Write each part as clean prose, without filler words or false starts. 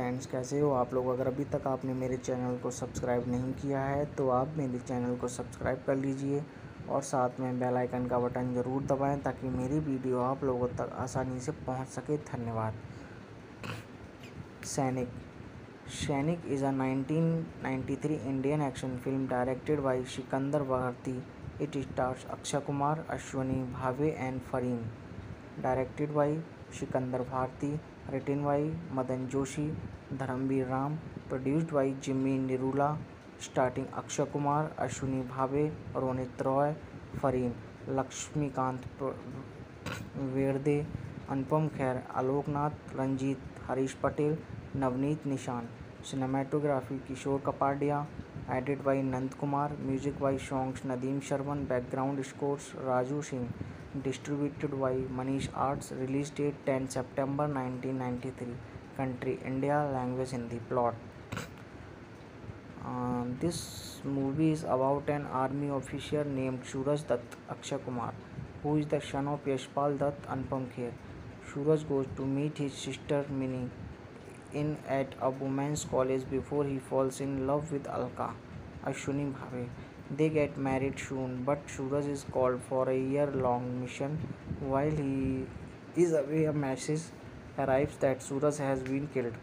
Friends, कैसे हो आप लोग। अगर अभी तक आपने मेरे चैनल को सब्सक्राइब नहीं किया है तो आप मेरे चैनल को सब्सक्राइब कर लीजिए और साथ में बेल आइकन का बटन ज़रूर दबाएं ताकि मेरी वीडियो आप लोगों तक आसानी से पहुंच सके। धन्यवाद। Sainik Sainik is a 1993 Indian action film directed by Sikandar Bharti. It stars Akshay Kumar, Ashwini Bhave and Fareen. Directed by Sikandar Bharti. Written by Madan Joshi, Dharamveer Ram. Produced by Jimmy Nirula. Starting Akshay Kumar, Ashwini Bhave, Ronit Roy, Fareen, Lakshmikant Verde, Anupam Kher, Alok Nath, Ranjit, Harish Patel, Navneet Nishan. Cinematography Kishore Kapadia. Edited by Nand Kumar. Music by songs Nadeem Sharman. Background scores Raju Singh. Distributed by Manish Arts. Release date 10 September 1993. Country India. Language Hindi. Plot. This movie is about an army officer named Suraj Dutt Akshay Kumar, who is the son of Yashpal Dutt Anupam Kher. Suraj goes to meet his sister Mini at a women's college before he falls in love with Alka, Ashwini Bhave. They get married soon, but Suraj is called for a year-long mission. While he is away, a message arrives that Suraj has been killed.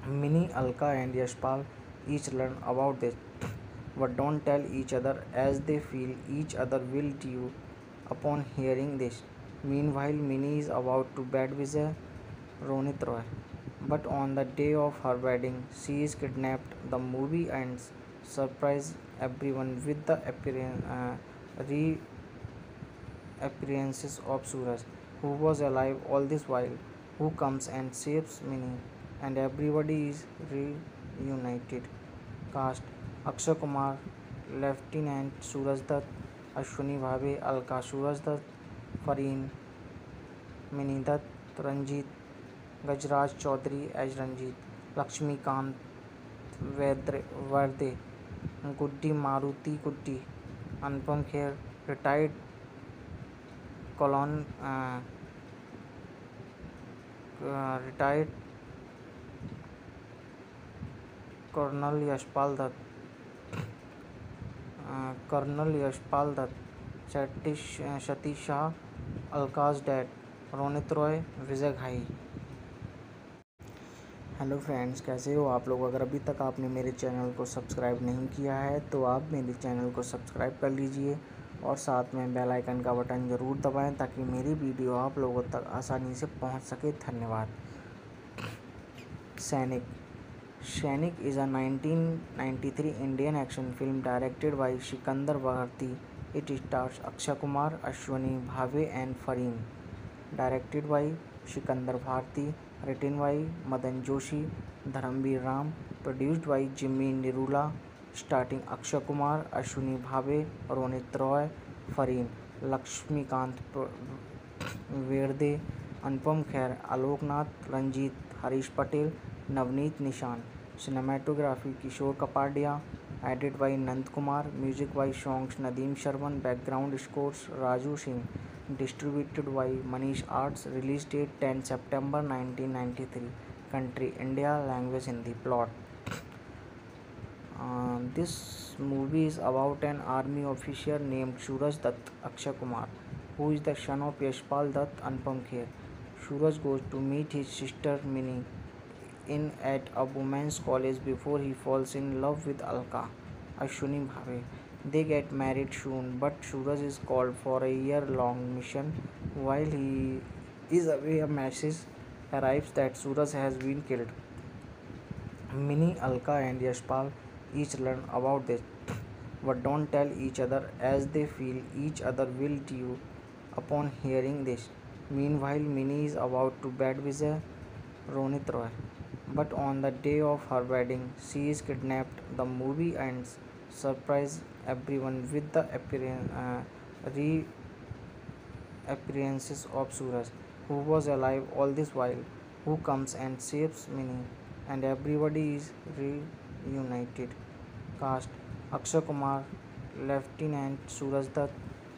Mini, Alka and Yashpal each learn about this, but don't tell each other as they feel each other will do upon hearing this. Meanwhile, Mini is about to bed with Ronit Roy, but on the day of her wedding, she is kidnapped. The movie ends, surprise everyone with the reappearances of Suraj, who was alive all this while, who comes and saves Mini, and everybody is reunited. Cast: Akshay Kumar, Lieutenant Suraj Dutt, Ashwini Bhave, Alka Suraj Dutt, Fareen, Mini Dutt, Ranjit, Gajraj Chaudhary as Ranjit, Lakshmikant Verde, Guddi Maruti Guddi, Anupam Kher, retired colon retired Colonel Yashpal Dutt, Satish Shah, Alka's dad, Ronit Roy, Vijay Ghai. Hello friends, कैसे हो आप लोग। अगर अभी तक आपने मेरे channel को सब्सक्राइब नहीं किया है तो आप मेरे चैनल को सब्सक्राइब कर लीजिए और साथ में बेल आइकन का बटन ज़रूर दबाएं ताकि मेरी वीडियो आप लोगों तक आसानी से पहुंच सके। धन्यवाद. सैनिक is a 1993 Indian action film directed by Sikandar Bharti. It stars Akshay Kumar, Ashwini Bhave and Fareen. Directed by Sikandar Bharti. Written by Madan Joshi, Dharamveer Ram. Produced by Jimmy Nirula. Starting Akshay Kumar, Ashwini Bhave, Ronit Roy, Fareen, Lakshmikant Verde, Anupam Kher, Alok Nath, Ranjit, Harish Patel, Navneet Nishan. Cinematography Kishore Kapadia. Edited by Nand Kumar. Music by songs Nadeem Sharman. Background scores Raju Singh. Distributed by Manish Arts. Release date 10 September 1993. Country India. Language Hindi. Plot. This movie is about an army officer named Suraj Dutt Akshay Kumar, who is the son of Yashpal Dutt Anupam Kher. Suraj goes to meet his sister Mini at a women's college before he falls in love with Alka, Ashwini Bhave. They get married soon, but Suraj is called for a year-long mission. While he is away, a message arrives that Suraj has been killed. Mini, Alka and Yashpal each learn about this, but don't tell each other as they feel each other will do upon hearing this. Meanwhile, Mini is about to bed with Ronit Roy, but on the day of her wedding, she is kidnapped. The movie ends, surprise everyone with the reappearances of Suraj, who was alive all this while, who comes and saves Mini, and everybody is reunited. Cast: Akshay Kumar, Lieutenant Suraj Dutt,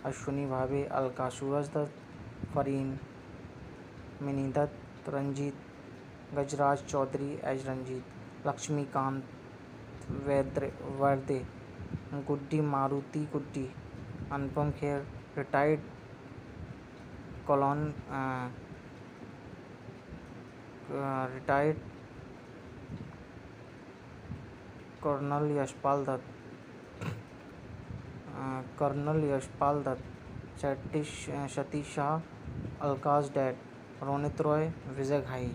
Ashwini Bhave, Alka Suraj Dutt, Fareen, Mini Dutt, Ranjit, Gajraj Chaudhary as Ranjit, Lakshmikant Verde, Guddi Maruti Guddi, Anupam Kher, retired colon retired Colonel Yashpal Dutt, Colonel Yashpal Dutt, Satish Shah, Alka's dad, Ronit Roy, Vijay Ghai.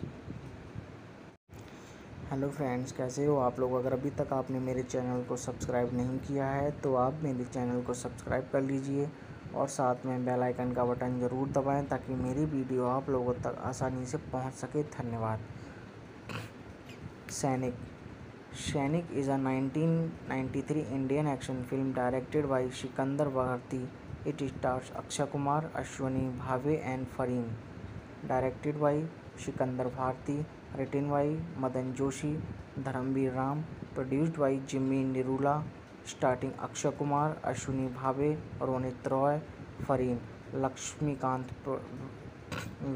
Hello friends, कैसे हो आप लोग। अगर अभी तक आपने मेरे channel को सब्सक्राइब नहीं किया है तो आप मेरे चैनल को सब्सक्राइब कर लीजिए और साथ में बेल आइकन का बटन ज़रूर दबाएं ताकि मेरी वीडियो आप लोगों तक आसानी से पहुंच सके। धन्यवाद। सैनिक सैनिक is a 1993 Indian action film directed by Sikandar Bharti. It stars Akshay Kumar, Ashwini Bhave and Fareen. Directed by Sikandar Bharti. Written by Madan Joshi, Dharamveer Ram. Produced by Jimmy Nirula. Starting Akshay Kumar, Ashwini Bhave, Ronit Roy, Fareen, Lakshmikant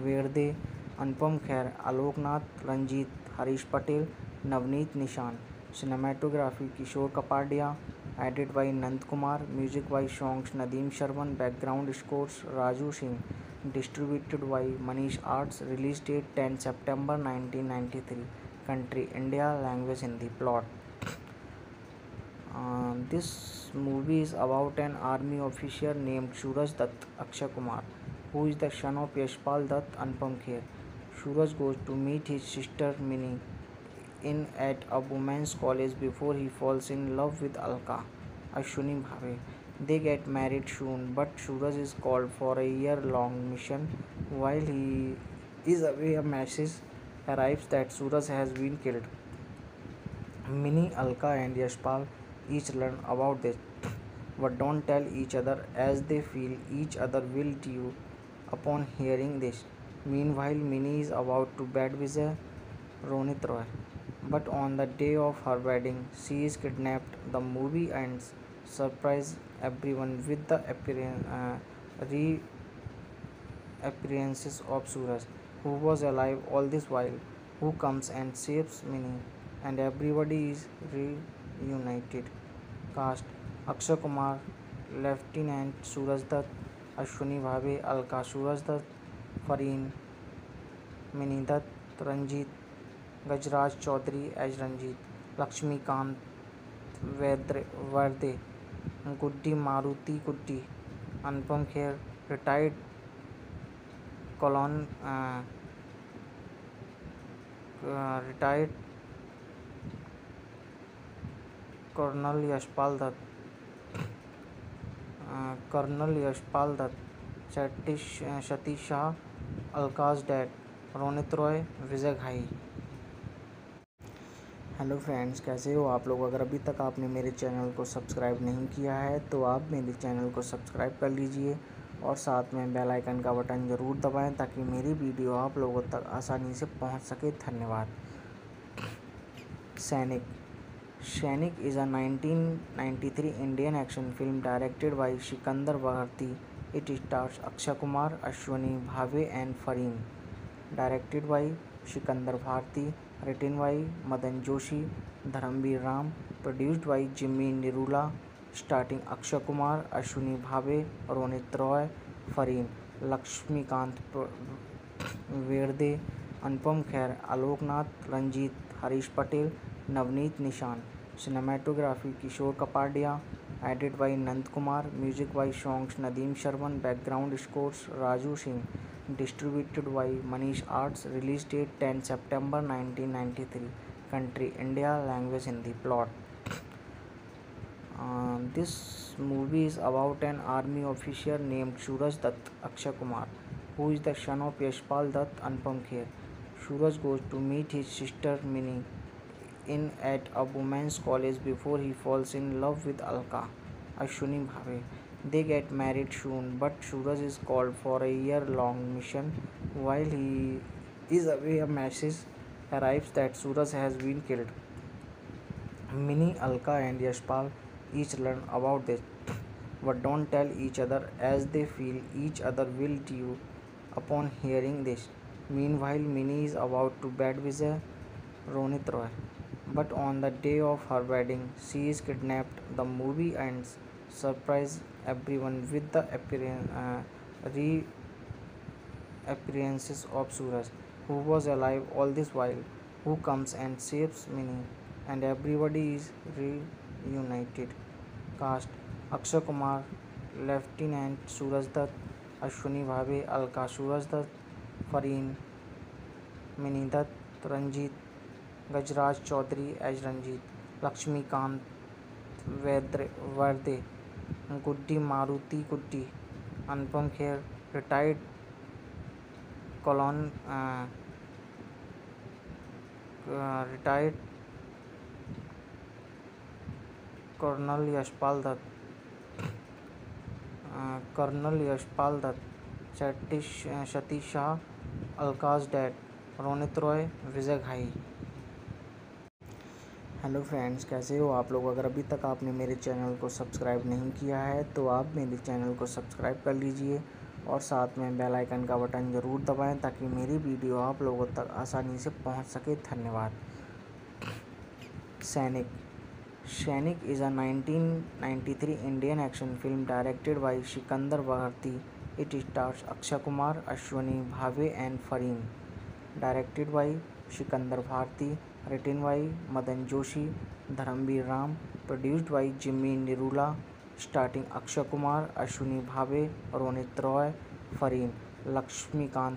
Verde, Anupam Kher, Alok Nath, Ranjit, Harish Patel, Navneet Nishan. Cinematography Kishore Kapadia. Edited by Nand Kumar. Music by songs Nadeem Sharman. Background scores Raju Singh. Distributed by Manish Arts. Release date 10 September 1993. Country India. Language Hindi. Plot. This movie is about an army officer named Suraj Dutt Akshay Kumar, who is the son of Yashpal Dutt Anupam Kher. Suraj goes to meet his sister Mini in at a women's college before he falls in love with Alka, Ashwini Bhave. They get married soon, but Suraj is called for a year-long mission. While he is away, a message arrives that Suraj has been killed. Mini, Alka, and Yashpal each learn about this, but don't tell each other as they feel each other will do upon hearing this. Meanwhile, Mini is about to bed Vijay Ronit Roy, but on the day of her wedding, she is kidnapped. The movie ends surprise everyone with the reappearances of Suraj, who was alive all this while, who comes and saves Mini, and everybody is reunited. Cast: Akshay Kumar, Lieutenant Suraj Dutt, Ashwini Bhave, Alka Suraj Dutt, Fareen, Mini Dutt, Ranjit, Gajraj Chaudhary as Ranjit, Lakshmikant Verde, Guddi Maruti Guddi, Anupam Kher, retired colon retired Colonel Yashpal Dutt, Colonel Yashpal Dutt, Satish Shah, Alka's dad, Ronit Roy, Vijay Ghai. Hello friends, कैसे हो आप लोग। अगर अभी तक आपने मेरे channel को सब्सक्राइब नहीं किया है तो आप मेरे चैनल को सब्सक्राइब कर लीजिए और साथ में बेल आइकन का बटन ज़रूर दबाएं ताकि मेरी वीडियो आप लोगों तक आसानी से पहुंच सके। धन्यवाद। सैनिक is a 1993 Indian action film directed by Sikandar Bharti. It stars Akshay Kumar, Ashwini Bhave and Fareen. Directed by Sikandar Bharti. Written by Madan Joshi, Dharamveer Ram. Produced by Jimmy Nirula. Starting Akshay Kumar, Ashwini Bhave, Ronit Roy, Fareen, Lakshmikant Verde, Anupam Kher, Alok Nath, Ranjit, Harish Patel, Navneet Nishan. Cinematography Kishore Kapadia. Edited by Nand Kumar. Music by songs Nadeem Sharman. Background scores Raju Singh. Distributed by Manish Arts. Release date 10 September 1993. Country India. Language Hindi. Plot. This movie is about an army officer named Suraj Dutt Akshay Kumar, who is the son of Yashpal Dutt Anupam Kher. Suraj goes to meet his sister Mini in at a women's college before he falls in love with Alka, Ashwini Bhave. They get married soon, but Suraj is called for a year-long mission. While he is away, a message arrives that Suraj has been killed. Mini, Alka, and Yashpal each learn about this, but don't tell each other as they feel each other will do upon hearing this. Meanwhile, Minnie is about to bed with Ronit Roy. But on the day of her wedding, she is kidnapped. The movie ends, surprise everyone with the reappearances of Suraj, who was alive all this while, who comes and saves Minnie, and everybody is reunited. Cast: Akshay Kumar, Lieutenant Suraj Dutt, Ashwini Bhave, Alka Suraj Dutt, Fareen, Minnie Dutt, Ranjit, Gajraj Chaudhary as Ranjit, Lakshmikant Varde, Guddi Maruti Guddi, Anupam Kher, retired colon retired Colonel Yashpal Dutt, Colonel Yashpal Dutt, Satish Shah, Alka's dad, Ronit Roy, Vijay Ghai. Hello friends, कैसे हो आप लोग। अगर अभी तक आपने मेरे channel को सब्सक्राइब नहीं किया है तो आप मेरे चैनल को सब्सक्राइब कर लीजिए और साथ में बेल आइकन का बटन ज़रूर दबाएं ताकि मेरी वीडियो आप लोगों तक आसानी से पहुंच सके। धन्यवाद। सैनिक is a 1993 Indian action film directed by Sikandar Bharti. It stars Akshay Kumar, Ashwini Bhave and Fareen. Directed by Sikandar Bharti. Written by Madan Joshi, Dharamveer Ram. Produced by Jimmy Nirula. Starting Akshay Kumar, Ashwini Bhave, Ronit Roy, Fareen, Lakshmikant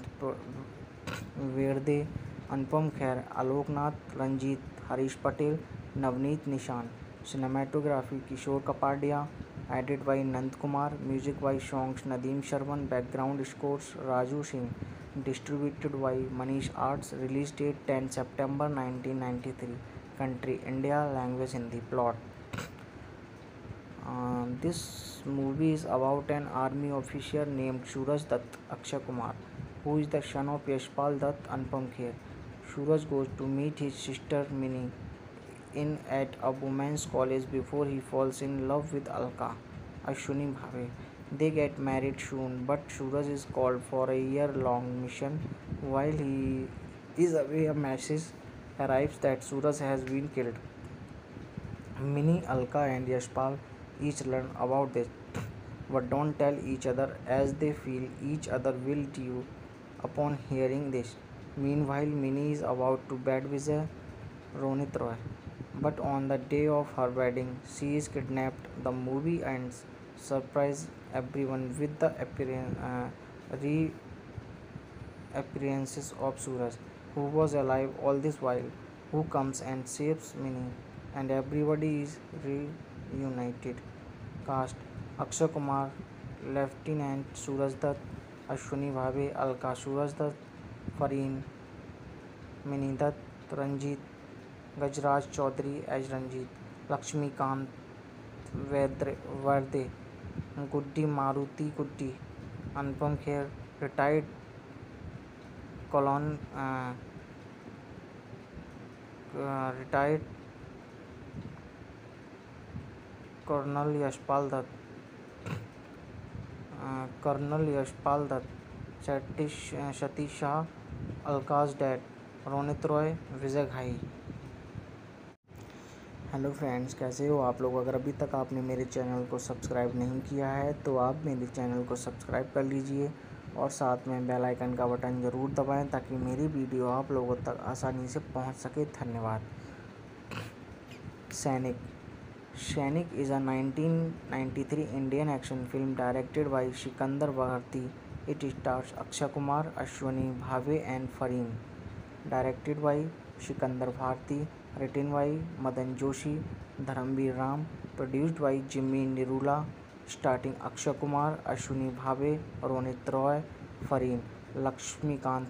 Verde, Anupam Kher, Alok Nath, Ranjit, Harish Patel, Navneet Nishan. Cinematography Kishore Kapadia. Edited by Nand Kumar. Music by songs Nadeem Sharman. Background scores Raju Singh. Distributed by Manish Arts. Release date 10 September 1993. Country India. Language Hindi. Plot. This movie is about an army officer named Suraj Dutt Akshay Kumar, who is the son of Yashpal Dutt Anupam Kher. Suraj goes to meet his sister Minnie at a women's college before he falls in love with Alka, Ashwini Bhave. They get married soon, but Suraj is called for a year-long mission. While he is away, a message arrives that Suraj has been killed. Minnie, Alka and Yashpal each learn about this, but don't tell each other as they feel each other will do upon hearing this. Meanwhile, Minnie is about to bed with Ronit Roy. But on the day of her wedding, she is kidnapped. The movie ends, surprise everyone with the reappearances of Suraj, who was alive all this while, who comes and saves Minnie, and everybody is reunited. Cast: Akshay Kumar, Lieutenant Suraj Dutt, Ashwini Bhave, Alka Suraj Dutt, Fareen, Minnie Dutt, Ranjit, Gajraj Chaudhary as Ranjit, Lakshmikant Varde, Guddi Maruti Guddi, Anupam Kher, retired colon retired Colonel Yashpal Dutt, Colonel Yashpal Dutt, Satish Shah, Alka's dad, Ronit Roy, Vijay Ghai. Hello friends, कैसे हो आप लोग। अगर अभी तक आपने मेरे channel को सब्सक्राइब नहीं किया है तो आप मेरे चैनल को सब्सक्राइब कर लीजिए और साथ में बेल आइकन का बटन ज़रूर दबाएं ताकि मेरी वीडियो आप लोगों तक आसानी से पहुंच सके। धन्यवाद। सैनिक is a 1993 Indian action film directed by Sikandar Bharti. It stars Akshay Kumar, Ashwini Bhave and Fareen. Directed by Sikandar Bharti. Written by Madan Joshi, Dharamveer Ram. Produced by Jimmy Nirula. Starting Akshay Kumar, Ashwini Bhave, Ronit Roy, Fareen, Lakshmikant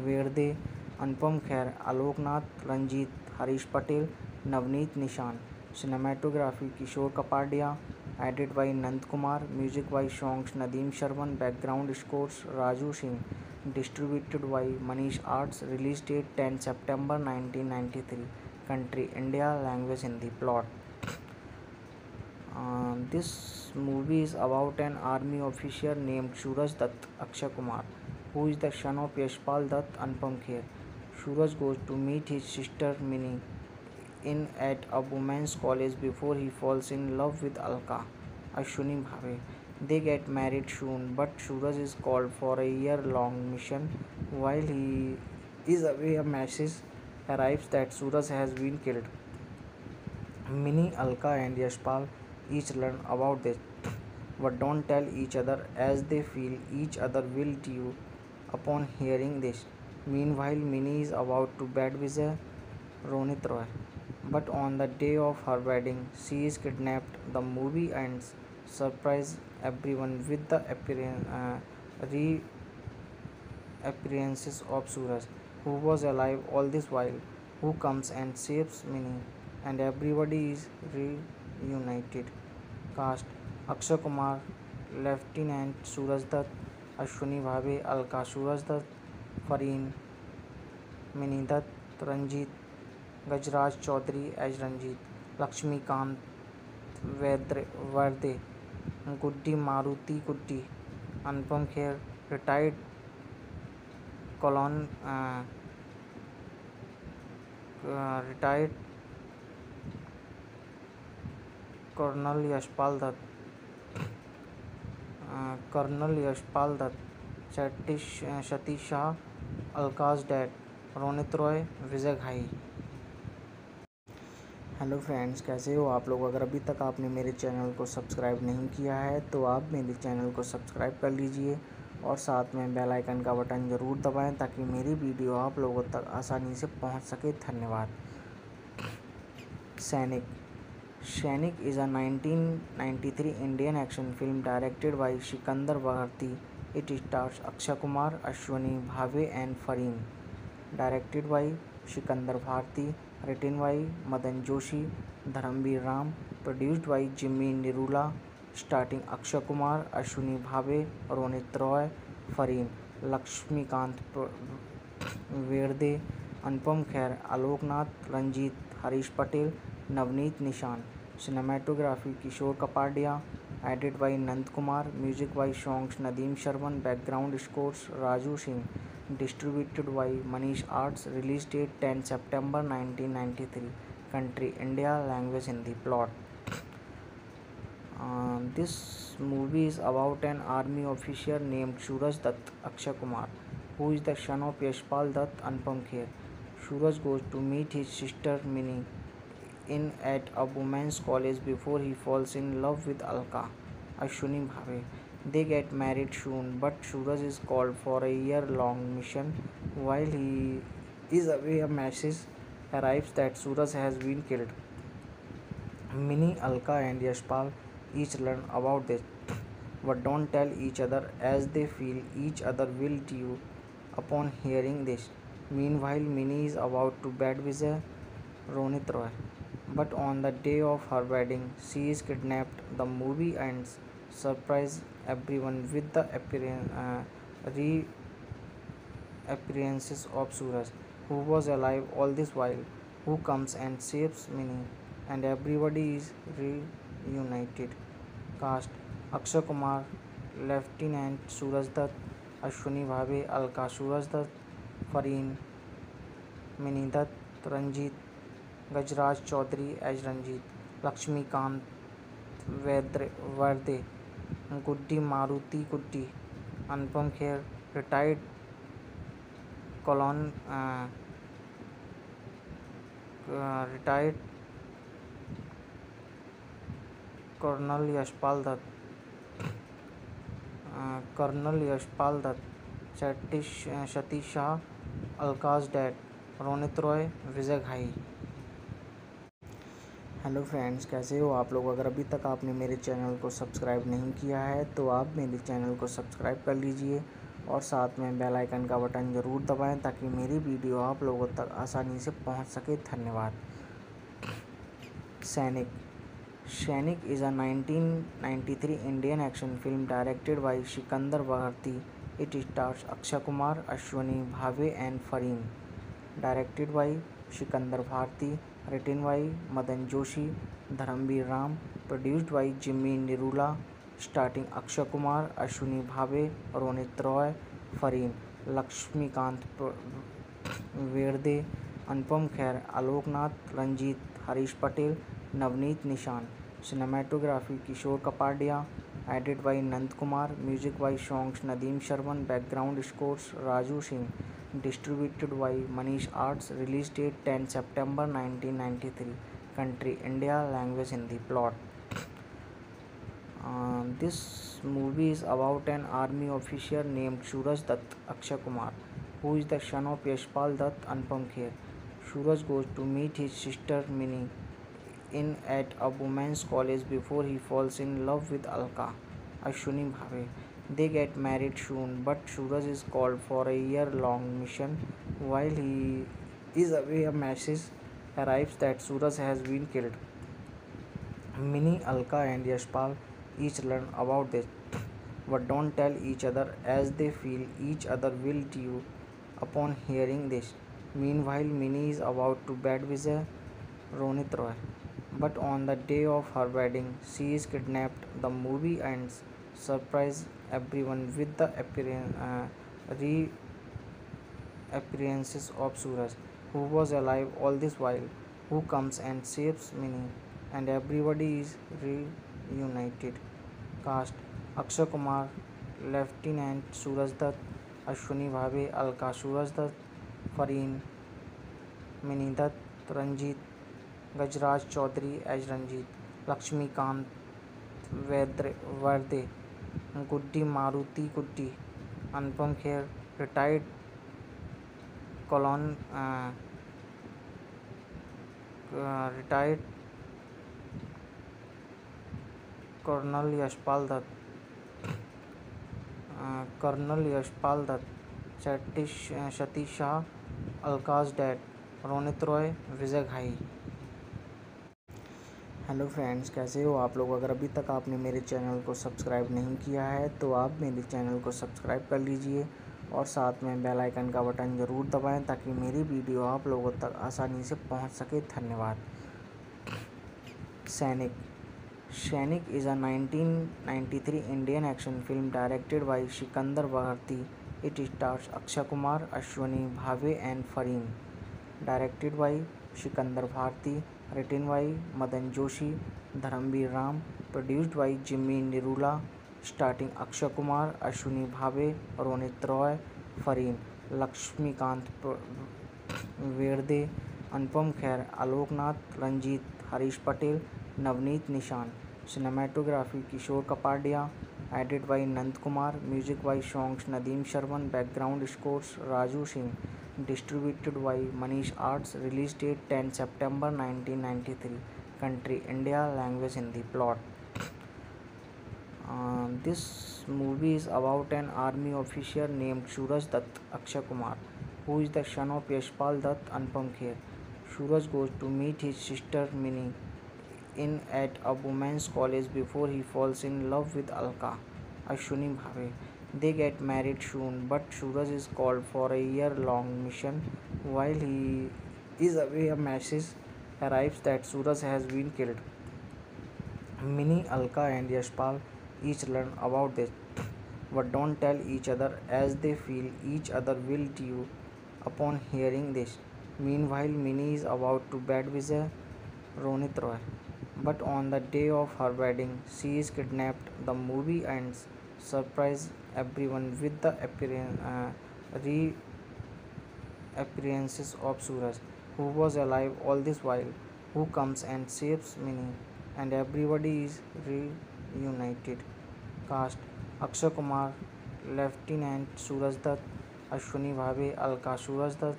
Verde, Anupam Kher, Alok Nath, Ranjit, Harish Patel, Navneet Nishan. Cinematography Kishore Kapadia. Edited by Nand Kumar. Music by songs Nadeem Sharman. Background scores Raju Singh. Distributed by Manish Arts. Release date 10 September 1993. Country India. Language Hindi. Plot. This movie is about an army officer named Suraj Dutt Akshay Kumar, who is the son of Yashpal Dutt, Anupam Kher. Suraj goes to meet his sister Mini in at a women's college before he falls in love with Alka, Ashwini Bhave. They get married soon, but Suraj is called for a year-long mission. While he is away, a message arrives that Suraj has been killed. Mini, Alka, and Yashpal each learn about this, but don't tell each other as they feel each other will due upon hearing this. Meanwhile, Mini is about to bed with Ronit Roy, but on the day of her wedding, she is kidnapped. The movie ends, surprise everyone with the reappearances of Suraj, who was alive all this while, who comes and saves Mini, and everybody is reunited. Cast: Akshay Kumar, Lieutenant Suraj Dutt, Ashwini Bhave, Alka Suraj Dutt, Fareen, Mini Dutt, Ranjit, Gajraj Chaudhary as Ranjit, Lakshmikant Varde, Guddi Maruti Guddi, Anupam Kher, retired colon retired Colonel Yashpal Dutt, Satish Shah, Alka's dad, Ronit Roy, Vijay Ghai. Hello friends, कैसे हो आप लोग? अगर अभी तक आपने मेरे channel को सब्सक्राइब नहीं किया है तो आप मेरे चैनल को सब्सक्राइब कर लीजिए और साथ में बेल आइकन का बटन ज़रूर दबाएं ताकि मेरी वीडियो आप लोगों तक आसानी से पहुंच सके। धन्यवाद। सैनिक is a 1993 Indian action film directed by Sikandar Bharti. It stars Akshay Kumar, Ashwini Bhave and Fareen. Directed by Sikandar Bharti. Written by Madan Joshi, Dharamveer Ram. Produced by Jimmy Nirula. Starting Akshay Kumar, Ashwini Bhave, Ronit Roy, Fareen, Lakshmikant Verde, Anupam Kher, Alok Nath, Ranjit, Harish Patel, Navneet Nishan. Cinematography Kishore Kapadia. Edited by Nand Kumar. Music by songs Nadeem Sharman. Background scores Raju Singh. Distributed by Manish Arts. Release date 10 September 1993. Country India. Language Hindi. Plot. This movie is about an army officer named Suraj Dutt, Akshay Kumar, who is the son of Yashpal Dutt, Anupam Kher. Suraj goes to meet his sister Mini in at a women's college before he falls in love with Alka, Ashwini Bhave. They get married soon, but Suraj is called for a year-long mission. While he is away, a message arrives that Suraj has been killed. Mini, Alka, and Yashpal each learn about this, but don't tell each other as they feel each other will due upon hearing this. Meanwhile, Mini is about to bed with Ronit Roy, but on the day of her wedding, she is kidnapped. The movie ends, surprise everyone with the reappearances of Suraj, who was alive all this while, who comes and saves Mini, and everybody is reunited. Cast: Akshay Kumar, Lieutenant Suraj Dutt, Ashwini Bhave, Alka Suraj Dutt, Fareen, Mini Dutt, Ranjit, Gajraj Chaudhary as Ranjit, Lakshmikant Varde, Guddi Maruti Guddi, Anupam Kher, retired colon retired Colonel Yashpal Dutt, Satish Shah, Alka's dad, Ronit Roy, Vijay Ghai. Hello friends, कैसे हो आप लोग? अगर अभी तक आपने मेरे channel को सब्सक्राइब नहीं किया है तो आप मेरे चैनल को सब्सक्राइब कर लीजिए और साथ में बेल आइकन का बटन ज़रूर दबाएं ताकि मेरी वीडियो आप लोगों तक आसानी से पहुंच सके। धन्यवाद। सैनिक is a 1993 Indian action film directed by Sikandar Bharti. It stars Akshay Kumar, Ashwini Bhave and Fareen. Directed by Sikandar Bharti. Written by Madan Joshi, Dharamveer Ram. Produced by Jimmy Nirula. Starting Akshay Kumar, Ashwini Bhave, Ronit Roy, Fareen, Laxmikant वेर्दे, Anupam Kher, Alok Nath, Ranjit, Harish Patel, Navneet निशान. Cinematography Kishore Kapadia. Edited by Nand Kumar. Music by songs Nadeem Sharman. Background scores Raju Singh. Distributed by Manish Arts. Release date 10 September 1993. Country India. Language Hindi. Plot. This movie is about an army officer named Suraj Dutt Akshay Kumar, who is the son of Yashpal Dutt Anupam Kher. Suraj goes to meet his sister Mini in at a women's college before he falls in love with Alka, Ashwini Bhave. They get married soon, but Suraj is called for a year-long mission. While he is away, a message arrives that Suraj has been killed. Mini, Alka, and Yashpal each learn about this, but don't tell each other as they feel each other will do upon hearing this. Meanwhile, Mini is about to bed with Ronit Roy, but on the day of her wedding, she is kidnapped. The movie ends surprise everyone with the reappearances of Suraj, who was alive all this while, who comes and saves Mini, and everybody is reunited. Cast: Akshay Kumar, Lieutenant Suraj Dutt, Ashwini Bhave, Alka Suraj Dutt, Fareen, Mini Dutt, Ranjit, Gajraj Chaudhary as Ranjit, Lakshmikant Verde, Guddi Maruti Guddi, Anupam Kher, retired colon retired Colonel Yashpal Dutt, Satish Shah, Alka's dad, Ronit Roy, Vijay Ghai. Hello friends, कैसे हो आप लोग? अगर अभी तक आपने मेरे channel को सब्सक्राइब नहीं किया है तो आप मेरे चैनल को सब्सक्राइब कर लीजिए और साथ में बेल आइकन का बटन ज़रूर दबाएं ताकि मेरी वीडियो आप लोगों तक आसानी से पहुंच सके. धन्यवाद. सैनिक is a 1993 Indian action film directed by Sikandar Bharti. It stars Akshay Kumar, Ashwini Bhave and Fareen. Directed by Sikandar Bharti. Written by Madan Joshi, Dharamveer Ram. Produced by Jimmy Nirula. Starting Akshay Kumar, Ashwini Bhave, Ronit Roy, Fareen, Lakshmikant Verde, Anupam Kher, Aloknath, Ranjit, Harish Patel, Navneet Nishan. Cinematography Kishore Kapadia. Edited by Nand Kumar. Music by songs Nadeem Sharman. Background scores Raju Singh. Distributed by Manish Arts. Release date 10 September 1993. Country India. Language Hindi. Plot. This movie is about an army officer named Suraj Dutt Akshay Kumar, who is the son of Yashpal Dutt Anupam Kher. Suraj goes to meet his sister Mini in at a women's college before he falls in love with Alka, Ashwini Bhave. They get married soon, but Suraj is called for a year-long mission. While he is away, a message arrives that Suraj has been killed. Mini, Alka, and Yashpal each learn about this, but don't tell each other as they feel each other will do upon hearing this. Meanwhile, Mini is about to bed with Ronit Roy, but on the day of her wedding, she is kidnapped. The movie ends surprise everyone with the reappearances of Suraj, who was alive all this while, who comes and saves Mini, and everybody is reunited. Cast: Akshay Kumar, Lieutenant Suraj Dutt, Ashwini Bhave, Alka Suraj Dutt,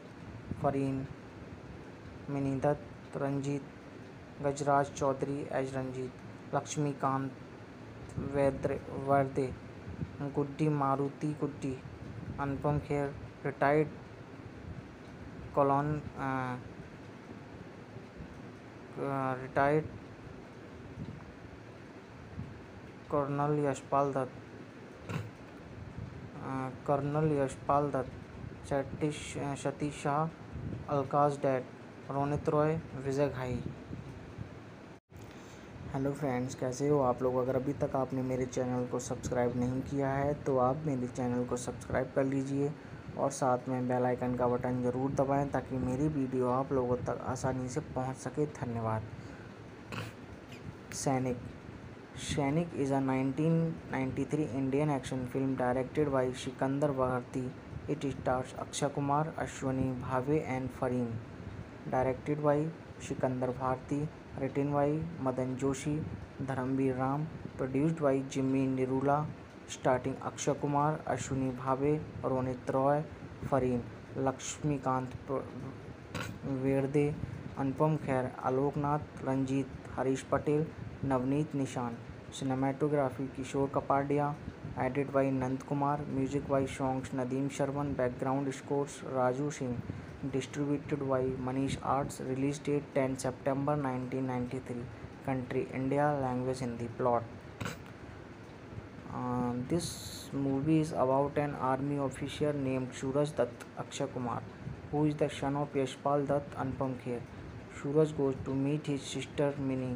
Fareen, Mini Dutt, Ranjit, Gajraj Chaudhary as Ranjit, Lakshmikant Verde, Guddi Maruti Guddi, Anupam Kher, retired colon retired Colonel Yashpal Dutt, Satish Shah, Alka's dad, Ronit Roy, Vijay Ghai. Hello friends, कैसे हो आप लोग। अगर अभी तक आपने मेरे channel को सब्सक्राइब नहीं किया है तो आप मेरे चैनल को सब्सक्राइब कर लीजिए और साथ में बेल आइकन का बटन ज़रूर दबाएं ताकि मेरी वीडियो आप लोगों तक आसानी से पहुंच सके। धन्यवाद। सैनिक। सैनिक is a 1993 Indian action film directed by Sikandar Bharti. It stars Akshay Kumar, Ashwani Bhave and Fareen. Directed by Sikandar Bharti. Written by Madan Joshi, Dharamveer Ram. Produced by Jimmy Nirula. Starting Akshay Kumar, Ashwani Bhave, Ronit Roy, Fareen, Lakshmikant Verde, Anupam Kher, Alok Nath, Ranjit, Harish Patel, Navneet Nishan. Cinematography Kishore Kapadia. Edit by Nand Kumar. Music by songs Nadeem Shravan. Background scores Raju Singh. Distributed by Manish arts. Release date 10 September 1993। Country India. Language Hindi. Plot this movie is about an army officer named Suraj Dutt Akshay Kumar, who is the son of Yashpal Dutt Anupam Kher. Suraj goes to meet his sister Mini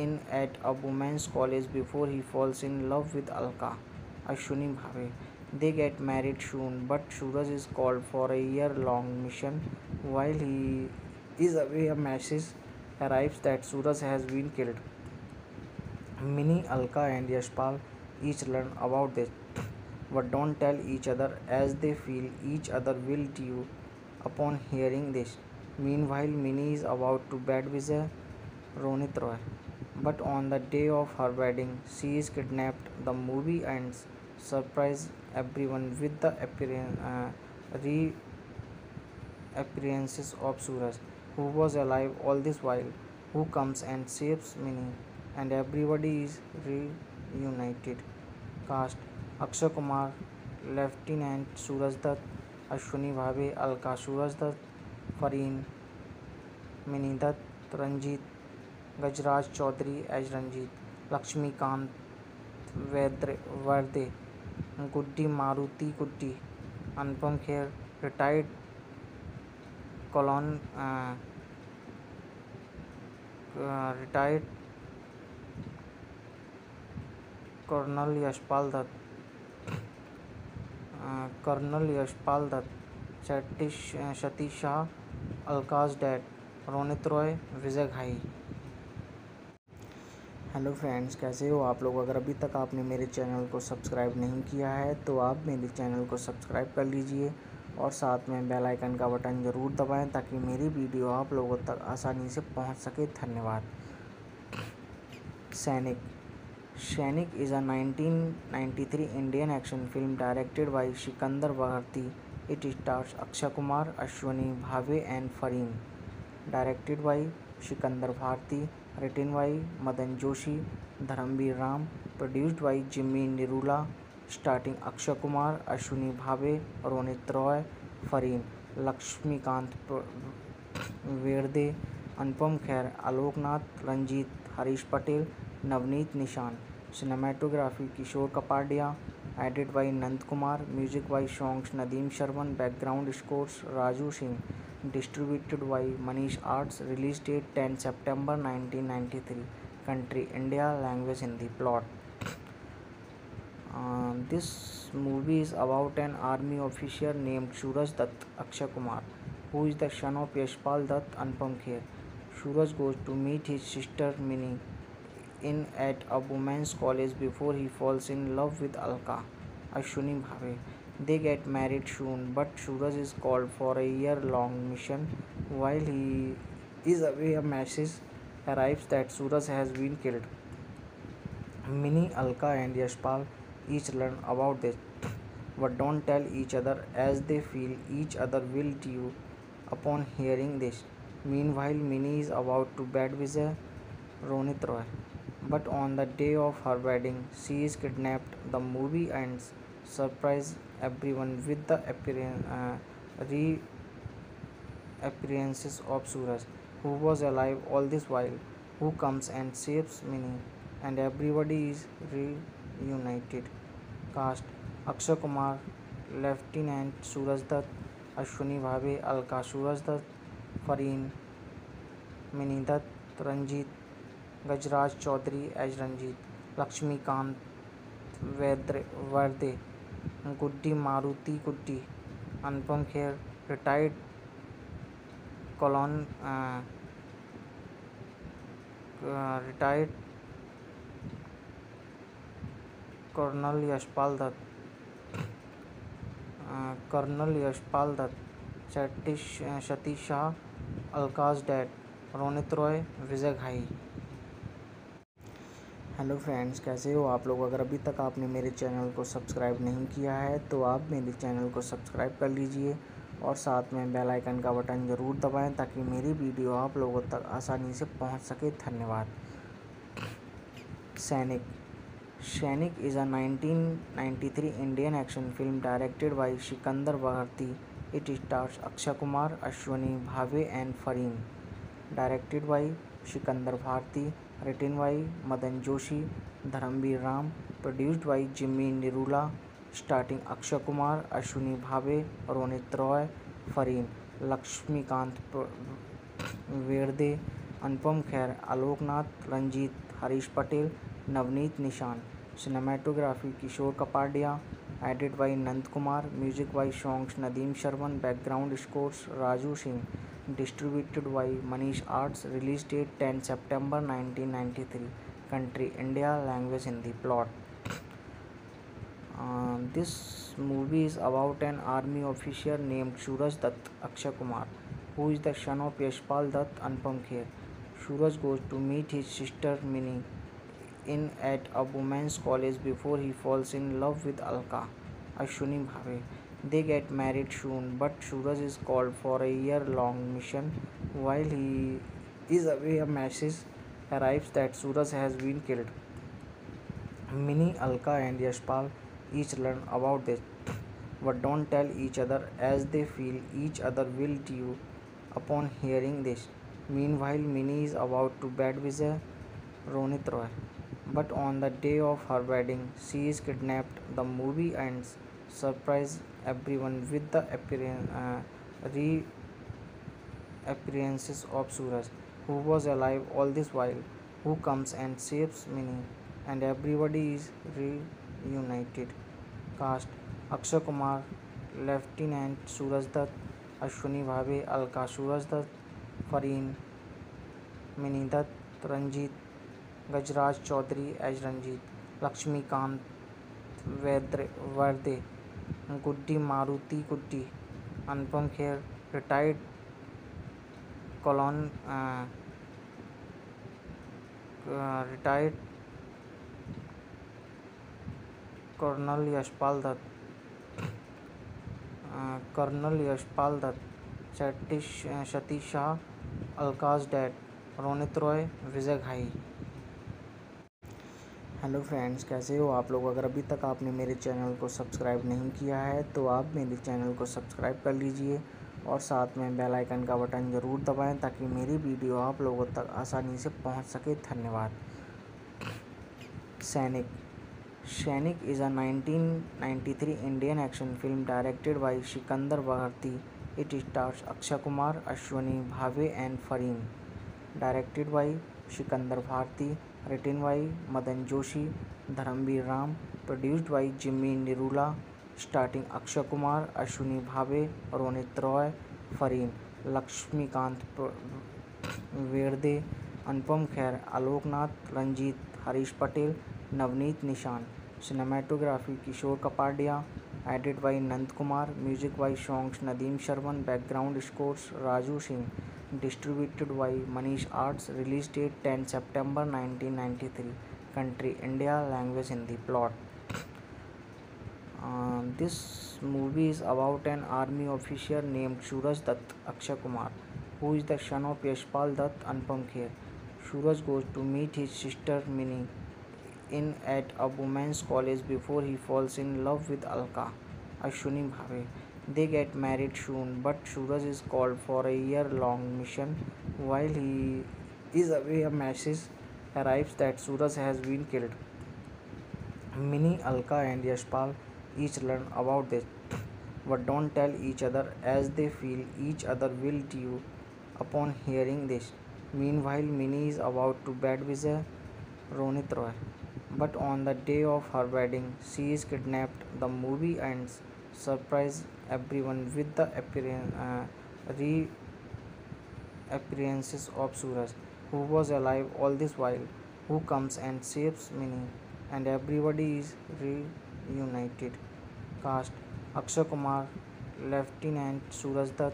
in at a women's college before he falls in love with Alka, Ashwini Bhave. They get married soon, but Suraj is called for a year-long mission. While he is away, a message arrives that Suraj has been killed. Mini, Alka, and Yashpal each learn about this, but don't tell each other as they feel each other will do upon hearing this. Meanwhile, Mini is about to bed with Ronit Roy, but on the day of her wedding, she is kidnapped. The movie ends surprise everyone with the reappearances of Suraj, who was alive all this while, who comes and saves Mini, and everybody is reunited. Cast: Akshay Kumar, Lieutenant Suraj Dutt, Ashwani Bhave, Alka Suraj Dutt, Fareen, Mini Dutt, Ranjit, Gajraj Chaudhary as Ranjit, Lakshmikant Verde, Guddi Maruti Guddi, Anupam Kher, retired colon retired Colonel Yashpal Dutt, Satish Shah, Alka's dad, Ronit Roy, Vijay Ghai. Hello friends, कैसे हो आप लोग। अगर अभी तक आपने मेरे channel को सब्सक्राइब नहीं किया है तो आप मेरे चैनल को सब्सक्राइब कर लीजिए और साथ में बेल आइकन का बटन ज़रूर दबाएं ताकि मेरी वीडियो आप लोगों तक आसानी से पहुंच सके। धन्यवाद। सैनिक। Sainik is a 1993 Indian action film directed by Sikandar Bharti. It stars Akshay Kumar, Ashwani Bhave and Fareen. Directed by Sikandar Bharti. Written by Madan Joshi, Dharamveer Ram. Produced by Jimmy Nirula. Starting Akshay Kumar, Ashwani Bhave, Ronit Roy, Fareen, Lakshmikant Verde, Anupam Kher, Alok Nath, Ranjit, Harish Patel, Navneet Nishan. Cinematography Kishore Kapadia. Edit by Nand Kumar. Music by songs Nadeem Shravan. Background scores Raju Singh. Distributed by Manish arts. Release date 10 September 1993। Country India. Language Hindi. Plot this movie is about an army officer named Suraj Dutt Akshay Kumar, who is the son of Yashpal Dutt Anupam Kher. Suraj goes to meet his sister Mini in at a women's college before he falls in love with Alka, Ashwini Bhave. They get married soon, but Suraj is called for a year-long mission. While he is away, a message arrives that Suraj has been killed. Mini, Alka, and Yashpal each learn about this, but don't tell each other as they feel each other will do upon hearing this. Meanwhile, Mini is about to bed with Ronit Roy, but on the day of her wedding, she is kidnapped. The movie ends surprise everyone with the reappearances of Suraj, who was alive all this while, who comes and saves Mini, and everybody is reunited. Cast: Akshay Kumar, Lieutenant Suraj Dutt, Ashwani Bhave, Alka Suraj Dutt, Fareen, Mini Dutt, Ranjit, Gajraj Chaudhary as Ranjit, Lakshmikant Verde, Guddi Maruti Guddi, Anupam Kher, retired colon retired Colonel Yashpal Dutt, Satish Shah, Alka's dad, Ronit Roy, Vijay Ghai. Hello friends, कैसे हो आप लोग। अगर अभी तक आपने मेरे channel को सब्सक्राइब नहीं किया है तो आप मेरे चैनल को सब्सक्राइब कर लीजिए और साथ में बेल आइकन का बटन ज़रूर दबाएं ताकि मेरी वीडियो आप लोगों तक आसानी से पहुंच सके। धन्यवाद। सैनिक is a 1993 Indian action film directed by Sikandar Bharti. It stars Akshay Kumar, Ashwani Bhave and Fareen. Directed by Sikandar Bharti. Written by Madan Joshi, Dharamveer Ram. Produced by Jimmy Nirula. Starting Akshay Kumar, Ashwani Bhave, Ronit Roy, Fareen, Lakshmikant Verde, Anupam Kher, Alok Nath, Ranjit, Harish Patel, Navneet Nishan. Cinematography Kishore Kapadia. Edited by Nand Kumar. Music by songs Nadeem Sharman. Background scores Raju Singh. Distributed by Manish Arts. Release date 10 September 1993. Country India. Language Hindi. Plot. This movie is about an army officer named Suraj Dutt Akshay Kumar, who is the son of Yashpal Dutt Anupam Kher. Suraj goes to meet his sister Mini in at a women's college before he falls in love with Alka, Ashwini Bhave. They get married soon, but Suraj is called for a year-long mission. While he is away, a message arrives that Suraj has been killed. Mini, Alka, and Yashpal each learn about this, but don't tell each other as they feel each other will do upon hearing this. Meanwhile, Mini is about to bed Vijay Ronit Roy, but on the day of her wedding, she is kidnapped. The movie ends surprise everyone with the reappearances of Suraj, who was alive all this while, who comes and saves Mini, and everybody is reunited. Cast: Akshay Kumar, Lieutenant Suraj Dutt, Ashwani Bhave, Alka Suraj Dutt, Fareen, Mini Dutt, Ranjit, Gajraj Chaudhary as Ranjit, Lakshmikant Verde, Guddi Maruti Guddi, Anupam Kher, retired colon retired Colonel Yashpal Dutt, Satish Shah, Alka's dad, Ronit Roy, Vijay Ghai. Hello friends, कैसे हो आप लोग। अगर अभी तक आपने मेरे channel को सब्सक्राइब नहीं किया है तो आप मेरे चैनल को सब्सक्राइब कर लीजिए और साथ में बेल आइकन का बटन ज़रूर दबाएं ताकि मेरी वीडियो आप लोगों तक आसानी से पहुंच सके। धन्यवाद। सैनिक is a 1993 Indian action film directed by Sikandar Bharti. It stars Akshay Kumar, Ashwani Bhave and Fareen. Directed by Sikandar Bharti. Written by Madan Joshi, Dharamveer Ram. Produced by Jimmy Nirula. Starting Akshay Kumar, Ashwani Bhave, Ronit Roy, Fareen, Lakshmikant Verde, Anupam Kher, Alok Nath, Ranjit, Harish Patel, Navneet Nishan. Cinematography Kishore Kapadia. Edited by Nand Kumar. Music by songs Nadeem Sharman. Background scores Raju Singh. Distributed by Manish Arts. Release date 10 September 1993. Country India. Language Hindi. Plot. This movie is about an army officer named Suraj Dutt Akshay Kumar, who is the son of Yashpal Dutt Anupam Kher. Suraj goes to meet his sister Mini in at a women's college before he falls in love with Alka, Ashwini Bhave. They get married soon, but Suraj is called for a year-long mission. While he is away, a message arrives that Suraj has been killed. Mini, Alka, and Yashpal each learn about this, but don't tell each other as they feel each other will do upon hearing this. Meanwhile, Minnie is about to bed with Ronit Roy. But on the day of her wedding, she is kidnapped. The movie ends, surprise everyone with the reappearances of Suraj, who was alive all this while, who comes and saves Minnie, and everybody is reunited. Cast: Akshay Kumar, Lieutenant Suraj Dutt,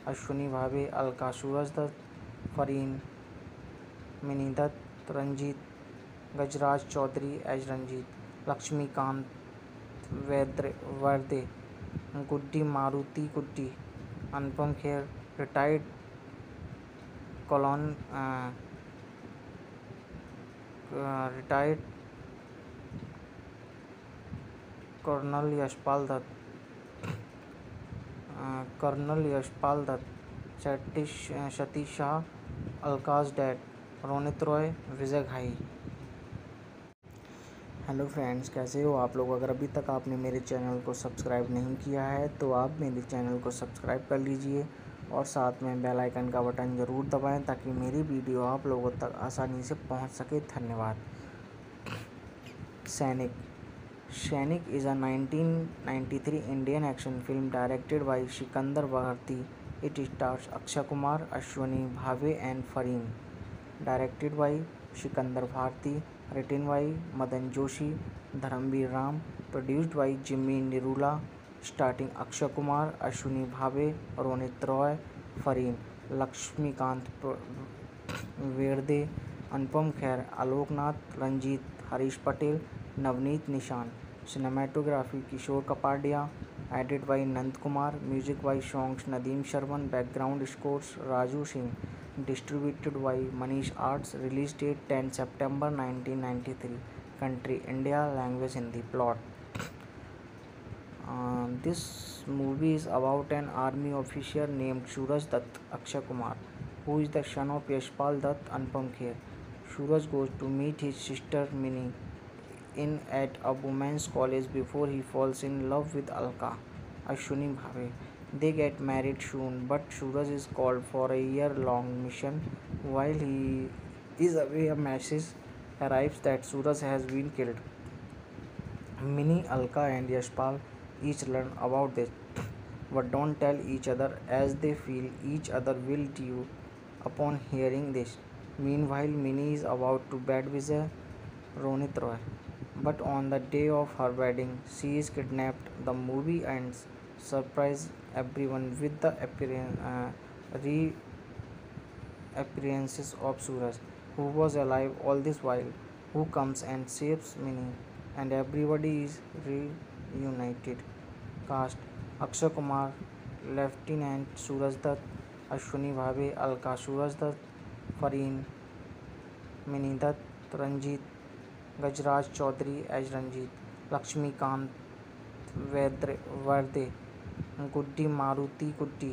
Ashwini Bhave, Alka Suraj Dutt, Fareen, Minnie Dutt, Ranjit, Gajraj Chaudhary as Ranjit, Lakshmikant Verde, Guddi Maruti Guddi, Anupam Kher, retired colon retired Colonel Yashpal Dutt, Colonel Yashpal Dutt, Satish Shah, Alka's dad, Ronit Roy, Vijay Ghai. Hello friends, कैसे हो आप लोग। अगर अभी तक आपने मेरे channel को सब्सक्राइब नहीं किया है तो आप मेरे चैनल को सब्सक्राइब कर लीजिए और साथ में बेल आइकन का बटन ज़रूर दबाएं ताकि मेरी वीडियो आप लोगों तक आसानी से पहुंच सके। धन्यवाद। सैनिक is a 1993 Indian action film directed by Sikandar Bharti. It stars Akshay Kumar, Ashwini Bhave and Fareen. Directed by Sikandar Bharti. Written by Madan Joshi, Dharamveer Ram. Produced by Jimmy Nirula. Starting Akshay Kumar, Ashwini Bhave, Ronit Roy, Fareen, Lakshmikant Verde, Anupam Kher, Alok Nath, Ranjit, Harish Patel, Navneet Nishan. Cinematography Kishore Kapadia. Edited by Nand Kumar. Music by songs Nadeem Sharman. Background scores Raju Singh. Distributed by Manish Arts. Release date 10 September 1993. Country India. Language Hindi. Plot. This movie is about an army officer named Suraj Dutt Akshay Kumar, who is the son of Yashpal Dutt Anupam Kher. Suraj goes to meet his sister Minnie at a women's college before he falls in love with Alka, Ashwini Bhave. They get married soon, but Suraj is called for a year-long mission. While he is away, a message arrives that Suraj has been killed. Minnie, Alka, and Yashpal each learn about this, but don't tell each other as they feel each other will do upon hearing this. Meanwhile, Minnie is about to bed with Ronit Roy. But on the day of her wedding, she is kidnapped. The movie ends, surprise everyone with the reappearances of Suraj, who was alive all this while, who comes and saves Minnie, and everybody is reunited. Cast: Akshay Kumar, Lieutenant Suraj Dutt, Ashwini Bhave, Alka Suraj Dutt, Fareen, Minnie Dutt, Ranjit, Gajraj Chaudhary as Ranjit, Lakshmikant Verde, Guddi Maruti Guddi,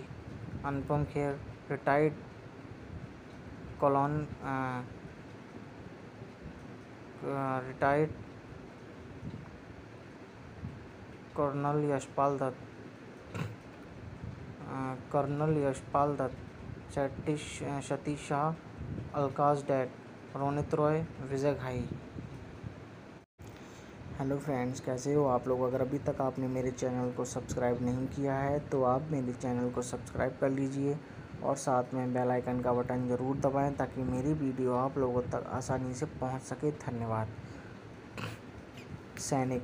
Anupam Kher, retired colon retired Colonel Yashpal Dutt, Colonel Yashpal Dutt, Satish Shah, Alka's dad, Ronit Roy, Vijay Ghai. Hello friends, कैसे हो आप लोग। अगर अभी तक आपने मेरे channel को सब्सक्राइब नहीं किया है तो आप मेरे चैनल को सब्सक्राइब कर लीजिए और साथ में बेल आइकन का बटन ज़रूर दबाएं ताकि मेरी वीडियो आप लोगों तक आसानी से पहुंच सके। धन्यवाद। सैनिक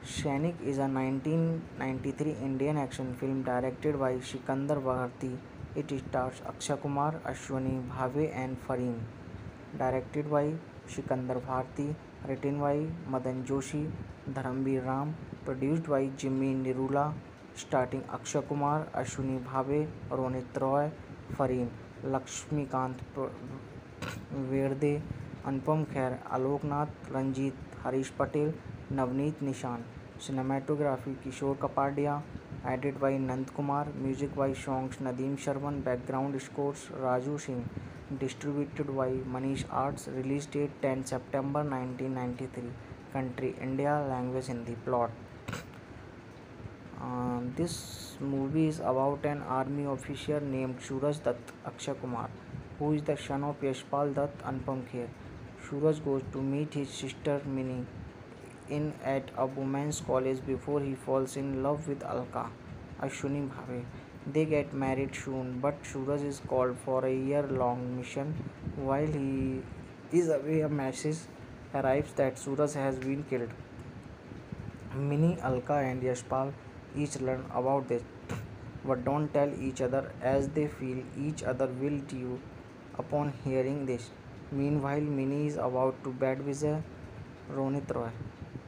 is a 1993 Indian action film directed by Sikandar Bharti. It stars Akshay Kumar, Ashwini Bhave and Fareen. Directed by Sikandar Bharti. Written by Madan Joshi, Dharamveer Ram. Produced by Jimmy Nirula. Starting Akshay Kumar, Ashwini Bhave, Ronit Roy, Fareen, Lakshmikant Verde, Anupam Kher, Alok Nath, Ranjit, Harish Patel, Navneet Nishan. Cinematography Kishore Kapadia. Edited by Nand Kumar. Music by songs Nadeem Sharman. Background scores Raju Singh. Distributed by Manish Arts. Release date 10 September 1993. Country India. Language Hindi. Plot. This movie is about an army officer named Suraj Dutt Akshay Kumar, who is the son of Yashpal Dutt, Anupam Kher. Suraj goes to meet his sister Mini in at a women's college before he falls in love with Alka, Ashwini Bhave. They get married soon, but Suraj is called for a year-long mission. While he is away, a message arrives that Suraj has been killed. Mini, Alka, and Yashpal each learn about this, but don't tell each other as they feel each other will due upon hearing this. Meanwhile, Mini is about to bed with Ronit Roy,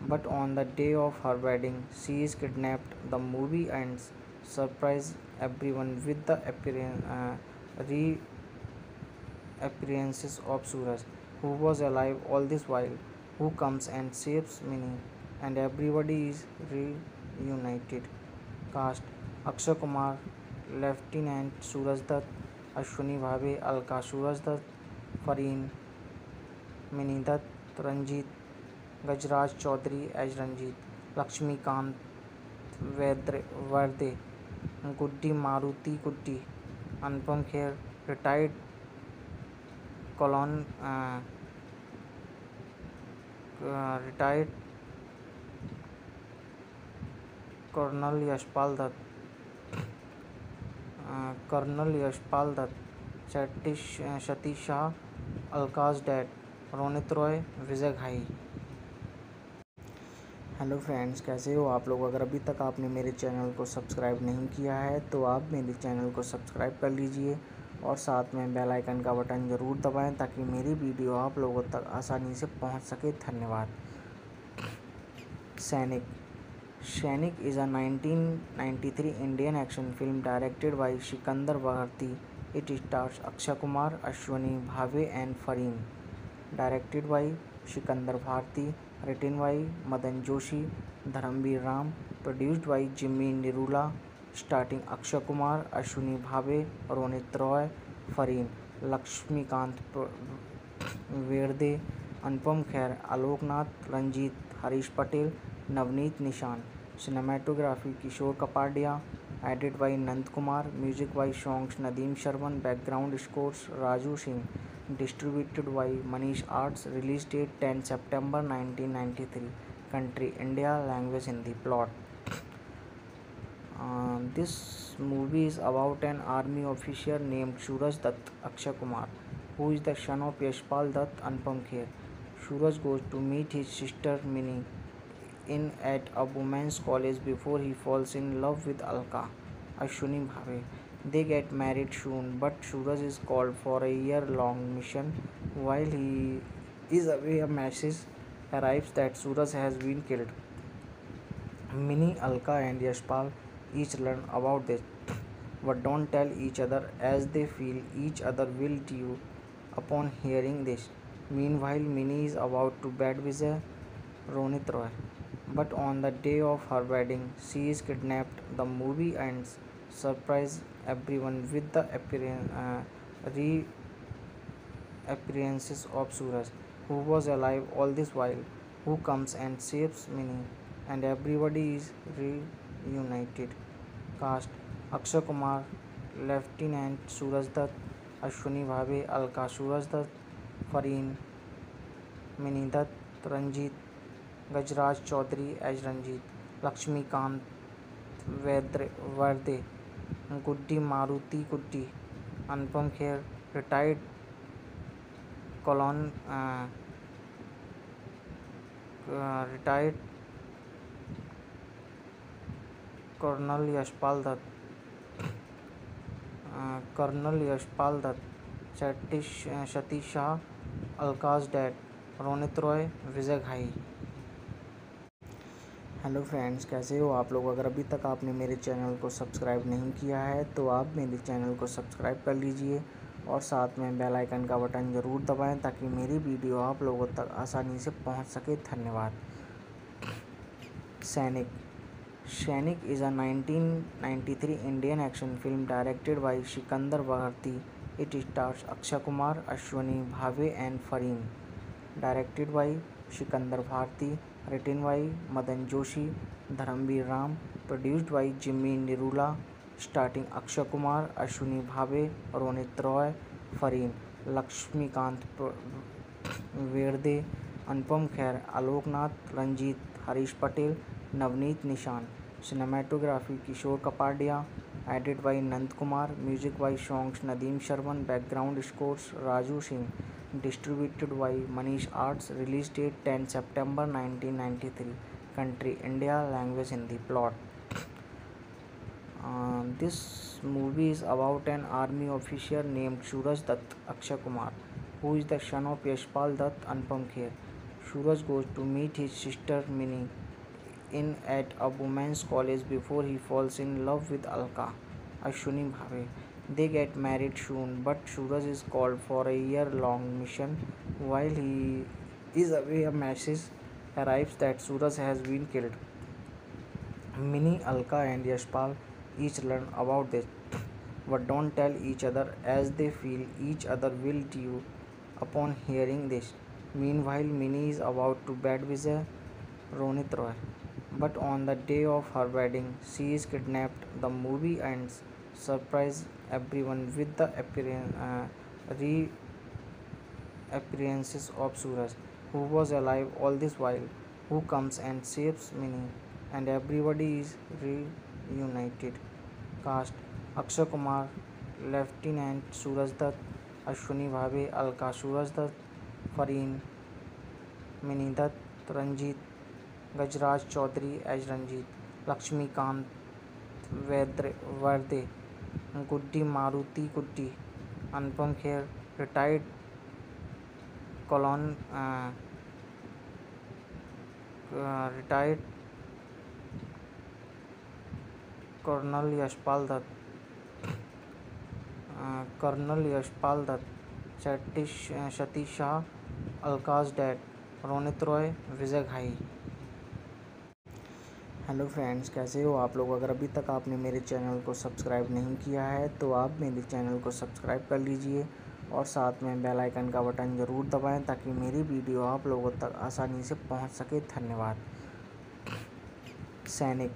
but on the day of her wedding, she is kidnapped. The movie ends, surprise everyone with the reappearances of Suraj, who was alive all this while, who comes and saves Mini, and everybody is reunited. Cast: Akshay Kumar, Lieutenant Suraj Dutt, Ashwini Bhave, Alka Suraj Dutt, Fareen, Mini Dutt, Ranjit, Gajraj Chaudhary as Ranjit, Lakshmikant Varde, Guddi Maruti Guddi, Anupam Kher, retired colon retired Colonel Yashpal Dutt, Satish Shah, Alka's dad, Ronit Roy, Vijay Ghai. Hello friends, कैसे हो आप लोग। अगर अभी तक आपने मेरे channel को सब्सक्राइब नहीं किया है तो आप मेरे चैनल को सब्सक्राइब कर लीजिए और साथ में बेल आइकन का बटन ज़रूर दबाएं ताकि मेरी वीडियो आप लोगों तक आसानी से पहुंच सके। धन्यवाद। सैनिक is a 1993 Indian action film directed by Sikandar Bharti. It stars Akshay Kumar, Ashwini Bhave and Fareen. Directed by Sikandar Bharti. Written by Madan Joshi, Dharamveer Ram. Produced by Jimmy Nirula. Starting Akshay Kumar, Ashwini Bhave, Ronit Roy, Fareen, Lakshmikant Verde, Anupam Kher, Alok Nath, Ranjit, Harish Patel, Navneet Nishan. Cinematography Kishore Kapadia. Edited by Nand Kumar. Music by songs Nadeem Sharman. Background scores Raju Singh. Distributed by Manish Arts. Release date 10 September 1993. Country India. Language Hindi. Plot. This movie is about an army officer named Suraj Dutt, Akshay Kumar, who is the son of Yashpal Dutt, Anupam Kher. Suraj goes to meet his sister Mini in at a women's college before he falls in love with Alka, Ashwini Bhave. They get married soon, but Suraj is called for a year-long mission. While he is away, a message arrives that Suraj has been killed. Mini, Alka, and Yashpal each learn about this, but don't tell each other as they feel each other will due upon hearing this. Meanwhile, Mini is about to bed with Ronit Roy, but on the day of her wedding, she is kidnapped. The movie ends, surprise everyone with the reappearances of Suraj, who was alive all this while, who comes and saves Mini, and everybody is reunited. Cast: Akshay Kumar, Lieutenant Suraj Dutt, Ashwini Bhave, Alka Suraj Dutt, Fareen, Mini Dutt, Ranjit, Gajraj Chaudhary as Ranjit, Lakshmikant Varde, Guddi Maruti Guddi, Anupam Kher, retired colon Colonel Yashpal Dutt, Satish Shah, Alka's dad, Ronit Roy, Vijay Ghai. Hello friends, कैसे हो आप लोग। अगर अभी तक आपने मेरे channel को सब्सक्राइब नहीं किया है तो आप मेरे चैनल को सब्सक्राइब कर लीजिए और साथ में बेल आइकन का बटन ज़रूर दबाएं ताकि मेरी वीडियो आप लोगों तक आसानी से पहुंच सके। धन्यवाद। सैनिक is a 1993 Indian action film directed by Sikandar Bharti. It stars Akshay Kumar, Ashwini Bhave and Fareen. Directed by Sikandar Bharti. Written by Madan Joshi, Dharamveer Ram. Produced by Jimmy Nirula. Starting Akshay Kumar, Ashwini Bhave, Ronit Roy, Fareen, Laxmikant वेर्दे, Anupam Kher, Alok Nath, Ranjit, Harish Patel, Navneet निशान. Cinematography Kishore Kapadia. Edited by Nand Kumar. Music by songs Nadeem Sharman. Background scores Raju Singh. Distributed by Manish Arts. Release date 10 September 1993. Country India. Language Hindi. Plot. This movie is about an army officer named Suraj Dutt Akshay Kumar, who is the son of Yashpal Dutt Anupam Kher. Suraj goes to meet his sister Mini in at a women's college before he falls in love with Alka, Ashwini Bhave. They get married soon, but Suraj is called for a year-long mission. While he is away, a message arrives that Suraj has been killed. Mini, Alka, and Yashpal each learn about this, but don't tell each other as they feel each other will do upon hearing this. Meanwhile, Mini is about to bed with Ronit Roy, but on the day of her wedding, she is kidnapped. The movie ends, surprise everyone with the reappearances of Suraj, who was alive all this while, who comes and saves Mini, and everybody is reunited. Cast: Akshay Kumar, Lieutenant Suraj Dutt, Ashwini Bhave, Alka Suraj Dutt, Fareen, Mini Dutt, Ranjit, Gajraj Chaudhary as Ranjit, Lakshmikant Verde, Guddi Maruti Guddi, Anupam Kher, retired colon retired Colonel Yashpal Dutt, Satish Shah, Alka's dad, Ronit Roy, Vijay Ghai. Hello friends, कैसे हो आप लोग? अगर अभी तक आपने मेरे channel को सब्सक्राइब नहीं किया है तो आप मेरे चैनल को सब्सक्राइब कर लीजिए और साथ में बेल आइकन का बटन ज़रूर दबाएं ताकि मेरी वीडियो आप लोगों तक आसानी से पहुंच सके। धन्यवाद। सैनिक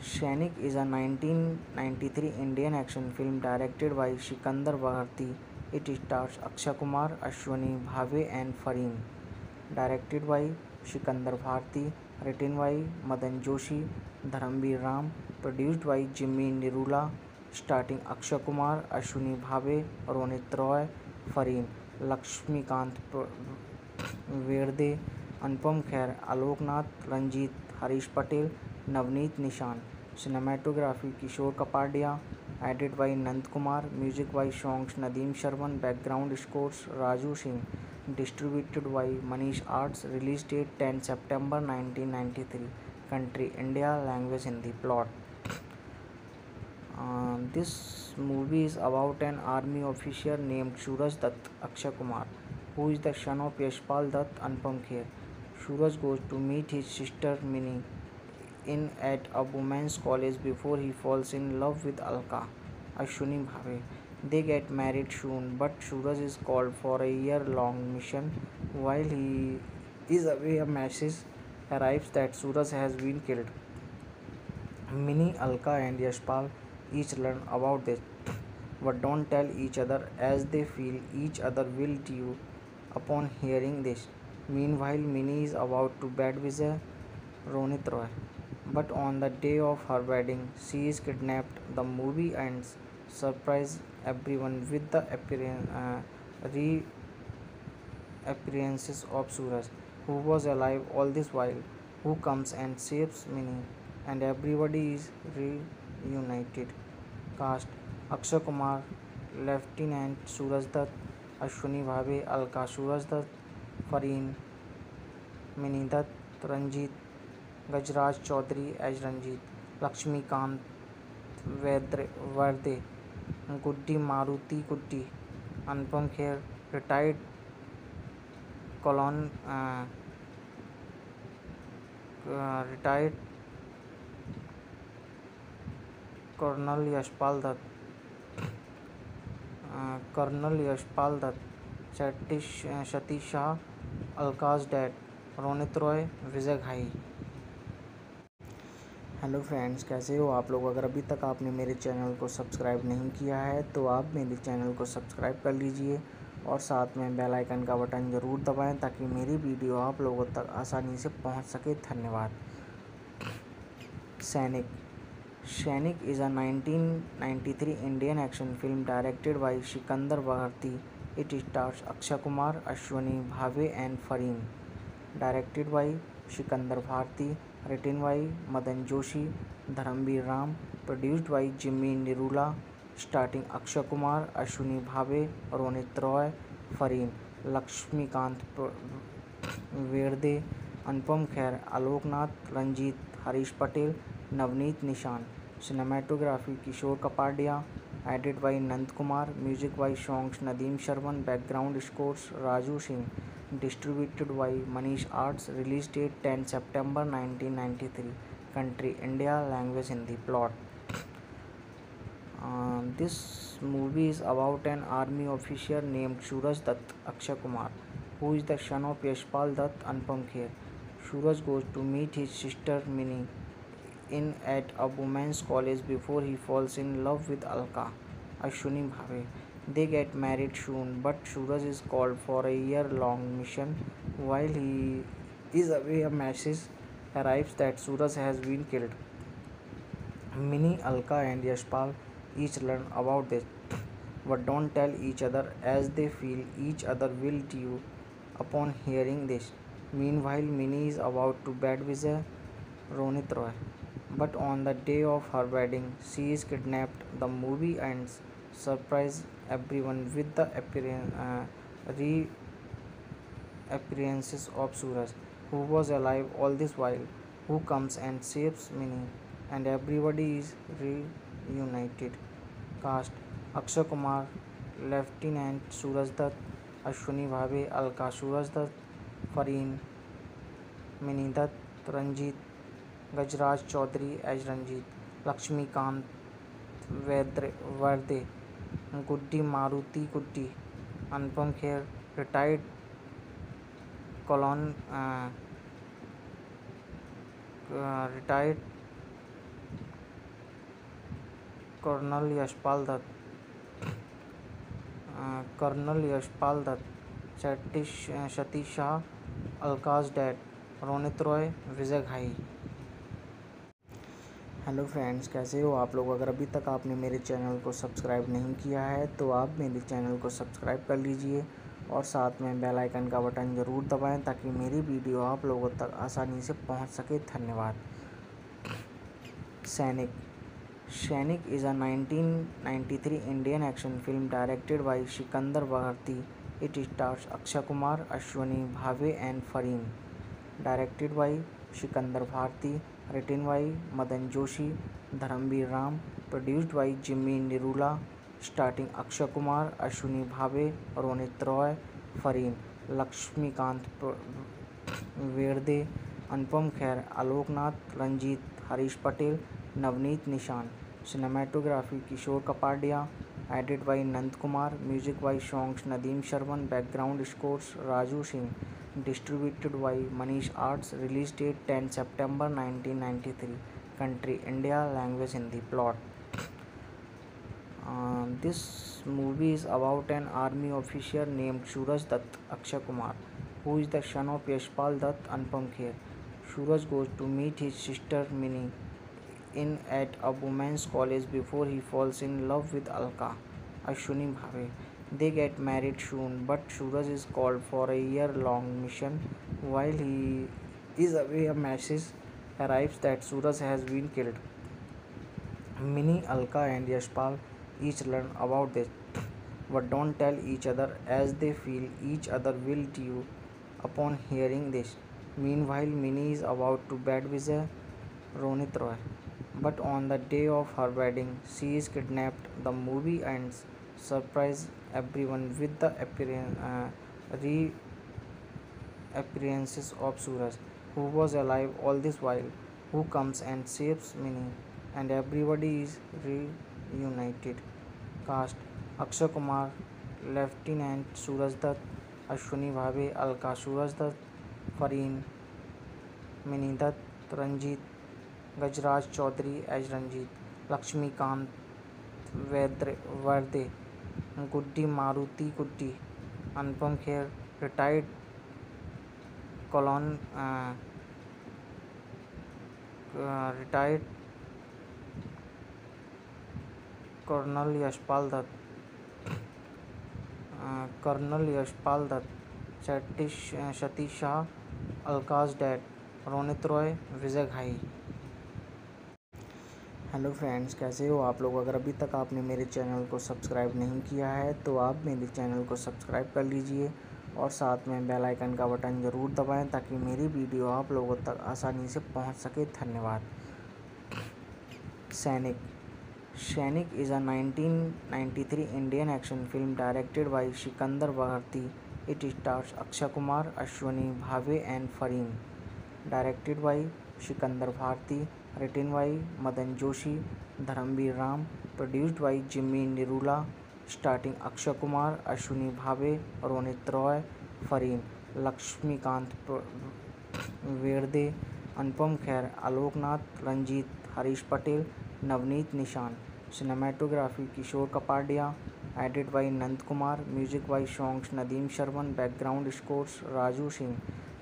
is a 1993 Indian action film directed by Sikandar Bharti. It stars Akshay Kumar, Ashwini Bhave and Fareen. Directed by Sikandar Bharti. Written by Madan Joshi, Dharamveer Ram. Produced by Jimmy Nirula. Starting Akshay Kumar, Ashwini Bhave, Ronit Roy, Fareen, Lakshmikant Verde, Anupam Kher, Aloknath, Ranjit, Harish Patel, Navneet Nishan. Cinematography Kishore Kapadia. Edited by Nand Kumar. Music by songs Nadeem Sharman. Background scores Raju Singh. Distributed by Manish Arts. Release date 10 September 1993. Country India. Language Hindi. Plot. This movie is about an army officer named Suraj Dutt Akshay Kumar, who is the son of Yashpal Dutt Anupam Kher. Suraj goes to meet his sister Mini in at a women's college before he falls in love with Alka, Ashwini Bhave. They get married soon, but Suraj is called for a year-long mission. While he is away, a message arrives that Suraj has been killed. Mini, Alka, and Yashpal each learn about this, but don't tell each other as they feel each other will do upon hearing this. Meanwhile, Mini is about to bed with Ronit Roy, but on the day of her wedding, she is kidnapped. The movie ends, surprise everyone with the reappearances of Suraj, who was alive all this while, who comes and saves Mini, and everybody is reunited. Cast: Akshay Kumar, Lieutenant Suraj Dutt, Ashwini Bhave, Alka Suraj Dutt, Fareen, Mini Dutt, Ranjit, Gajraj Chaudhary as Ranjit, Lakshmikant Verde, Guddi Maruti Guddi, Anupam Kher, retired colon retired Colonel Yashpal Dutt, Satish Shah, Alka's dad, Ronit Roy, Vijay Ghai. Hello friends, कैसे हो आप लोग। अगर अभी तक आपने मेरे channel को सब्सक्राइब नहीं किया है तो आप मेरे चैनल को सब्सक्राइब कर लीजिए और साथ में बेल आइकन का बटन ज़रूर दबाएं ताकि मेरी वीडियो आप लोगों तक आसानी से पहुंच सके। धन्यवाद। सैनिक। सैनिक is a 1993 Indian action film directed by Sikandar Bharti. It stars Akshay Kumar, Ashwani Bhave and Fareen. Directed by Sikandar Bharti. Written by Madan Joshi, Dharamveer Ram. Produced by Jimmy Nirula. Starting Akshay Kumar, Ashwani Bhave, Ronit Roy, Fareen, Lakshmikant Verde, Anupam Kher, Alok Nath, Ranjit, Harish Patel, Navneet Nishan. Cinematography Kishore Kapadia. Edit by Nand Kumar. Music by songs Nadeem Shravan. Background scores Raju Singh. Distributed by Manish arts. Release date 10 September 1993। Country India. Language Hindi. Plot this movie is about an army officer named Suraj Dutt Akshay Kumar, who is the son of Yashpal Dutt Anupam Kher. Suraj goes to meet his sister Mini in at a women's college before he falls in love with Alka, Ashwini Bhave. They get married soon, but Suraj is called for a year-long mission. While he is away, a message arrives that Suraj has been killed. Mini, Alka and Yashpal each learn about this, but don't tell each other as they feel each other will do upon hearing this. Meanwhile, Mini is about to bed with Ronit Roy, but on the day of her wedding, she is kidnapped. The movie ends surprise everyone with the reappearances of Suraj, who was alive all this while, who comes and saves Mini, and everybody is reunited. Cast: Akshay Kumar, Lieutenant Suraj Dutt, Ashwani Bhave, Alka Suraj Dutt, Fareen, Mini Dutt, Ranjit, Gajraj Chaudhary as Ranjit, Lakshmikant Verde, Guddi Maruti Guddi, Anupam Kher, retired colon retired Colonel Yashpal Dutt, Satish Shah, Alka's dad, Ronit Roy, Vijay Ghai. Hello friends, कैसे हो आप लोग। अगर अभी तक आपने मेरे channel को सब्सक्राइब नहीं किया है तो आप मेरे चैनल को सब्सक्राइब कर लीजिए और साथ में बेल आइकन का बटन ज़रूर दबाएं ताकि मेरी वीडियो आप लोगों तक आसानी से पहुंच सके। धन्यवाद। सैनिक। Sainik is a 1993 Indian action film directed by Sikandar Bharti. It stars Akshay Kumar, Ashwani Bhave and Fareen. Directed by Sikandar Bharti. Written by Madan Joshi, Dharamveer Ram. Produced by Jimmy Nirula. Starting Akshay Kumar, Ashwani Bhave, Ronit Roy, Fareen, Lakshmikant Verde, Anupam Kher, Alok Nath, Ranjit, Harish Patel, Navneet Nishan. Cinematography Kishore Kapadia. Edit by Nand Kumar. Music by songs Nadeem Shravan. Background scores Raju Singh. Distributed by Manish arts. Release date 10 September 1993। Country India. Language Hindi. Plot this movie is about an army officer named Suraj Dutt Akshay Kumar, who is the son of Yashpal Dutt Anupam Kher. Suraj goes to meet his sister Mini in at a women's college before he falls in love with Alka, Ashwini Bhave. They get married soon, but Suraj is called for a year-long mission. While he is away, a message arrives that Suraj has been killed. Mini, Alka and Yashpal each learn about this, but don't tell each other as they feel each other will do upon hearing this. Meanwhile, Mini is about to bed with Ronit Roy, but on the day of her wedding, she is kidnapped. The movie ends surprise everyone with the reappearances of Suraj, who was alive all this while, who comes and saves Mini, and everybody is reunited. Cast: Akshay Kumar, Lieutenant Suraj Dutt, Ashwani Bhave, Alka Suraj Dutt, Fareen, Mini Dutt, Ranjit, Gajraj Chaudhary as Ranjit, Lakshmikant Verde, Guddi Maruti Guddi, Anupam Kher, retired colon retired Colonel Yashpal Dutt, Satish Shah, Alka's dad, Ronit Roy, Vijay Ghai. Hello friends, कैसे हो आप लोग। अगर अभी तक आपने मेरे channel को सब्सक्राइब नहीं किया है तो आप मेरे चैनल को सब्सक्राइब कर लीजिए और साथ में बेल आइकन का बटन ज़रूर दबाएं ताकि मेरी वीडियो आप लोगों तक आसानी से पहुंच सके। धन्यवाद। सैनिक is a 1993 Indian action film directed by Sikandar Bharti. It stars Akshay Kumar, Ashwani Bhave and Fareen. Directed by Sikandar Bharti. Written by Madan Joshi, Dharamveer Ram. Produced by Jimmy Nirula. Starting Akshay Kumar, Ashwani Bhave, Ronit Roy, Fareen, Lakshmikant Verde, Anupam Kher, Alok Nath, Ranjit, Harish Patel, Navneet Nishan. Cinematography Kishore Kapadia. Edited by Nand Kumar. Music by songs Nadeem Sharman. Background scores Raju Singh.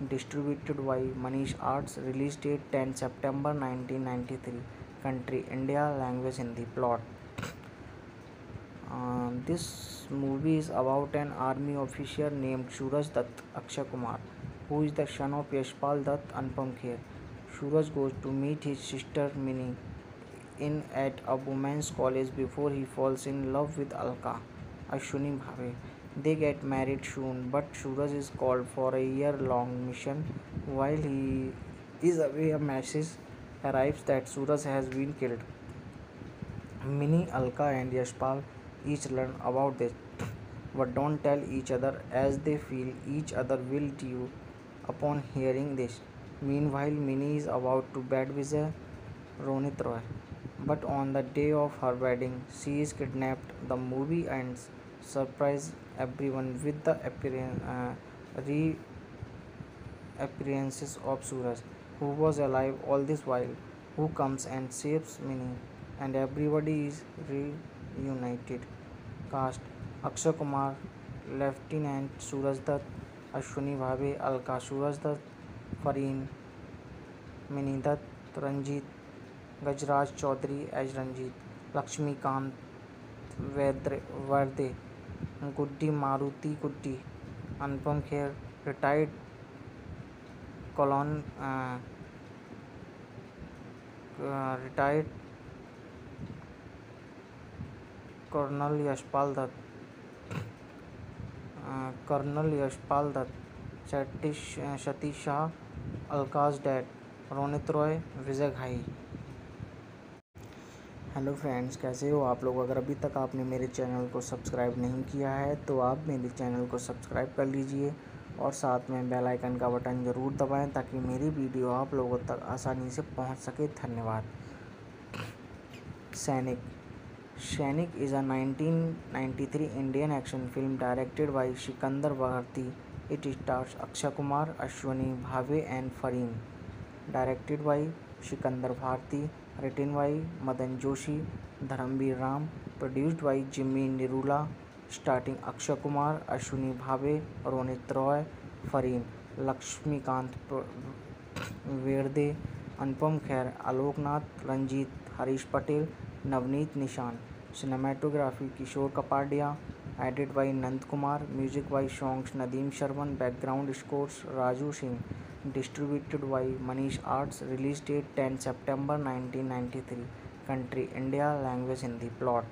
Distributed by Manish Arts. Release date 10 September 1993. Country India. Language Hindi. Plot. This movie is about an army officer named Suraj Dutt Akshay Kumar, who is the son of Yashpal Dutt Anupam Kher. Suraj goes to meet his sister Mini in at a women's college before he falls in love with Alka, Ashwini Bhave. They get married soon, but Suraj is called for a year-long mission. While he is away, a message arrives that Suraj has been killed. Mini, Alka and Yashpal each learn about this, but don't tell each other as they feel each other will do upon hearing this. Meanwhile, Mini is about to bed with Ronit Roy, but on the day of her wedding, she is kidnapped. The movie ends surprise everyone with the reappearances of Suraj, who was alive all this while, who comes and saves Mini, and everybody is reunited. Cast: Akshay Kumar, Lieutenant Suraj Dutt, Ashwani Bhave, Alka, Suraj Dutt, Fareen, Mini Dutt, Ranjit, Gajraj Chaudhary as Ranjit, Lakshmikant Verde, Guddi Maruti Guddi, Anupam Kher, retired colon retired Colonel Yashpal Dutt, Satish Shah, Alka's dad, Ronit Roy, Vijay Ghai. Hello friends, कैसे हो आप लोग। अगर अभी तक आपने मेरे channel को सब्सक्राइब नहीं किया है तो आप मेरे चैनल को सब्सक्राइब कर लीजिए और साथ में बेल आइकन का बटन ज़रूर दबाएं ताकि मेरी वीडियो आप लोगों तक आसानी से पहुंच सके। धन्यवाद। सैनिक is a 1993 Indian action film directed by Sikandar Bharti. It stars Akshay Kumar, Ashwani Bhave and Fareen. Directed by Sikandar Bharti. Written by Madan Joshi, Dharamveer Ram. Produced by Jimmy Nirula. Starting Akshay Kumar, Ashwani Bhave, Ronit Roy, Fareen, Lakshmikant Verde, Anupam Kher, Alok Nath, Ranjit, Harish Patel, Navneet Nishan. Cinematography Kishore Kapadia. Edited by Nand Kumar. Music by songs Nadeem Sharman. Background scores Raju Singh. Distributed by Manish Arts. Release date 10 September 1993. Country India. Language Hindi. Plot.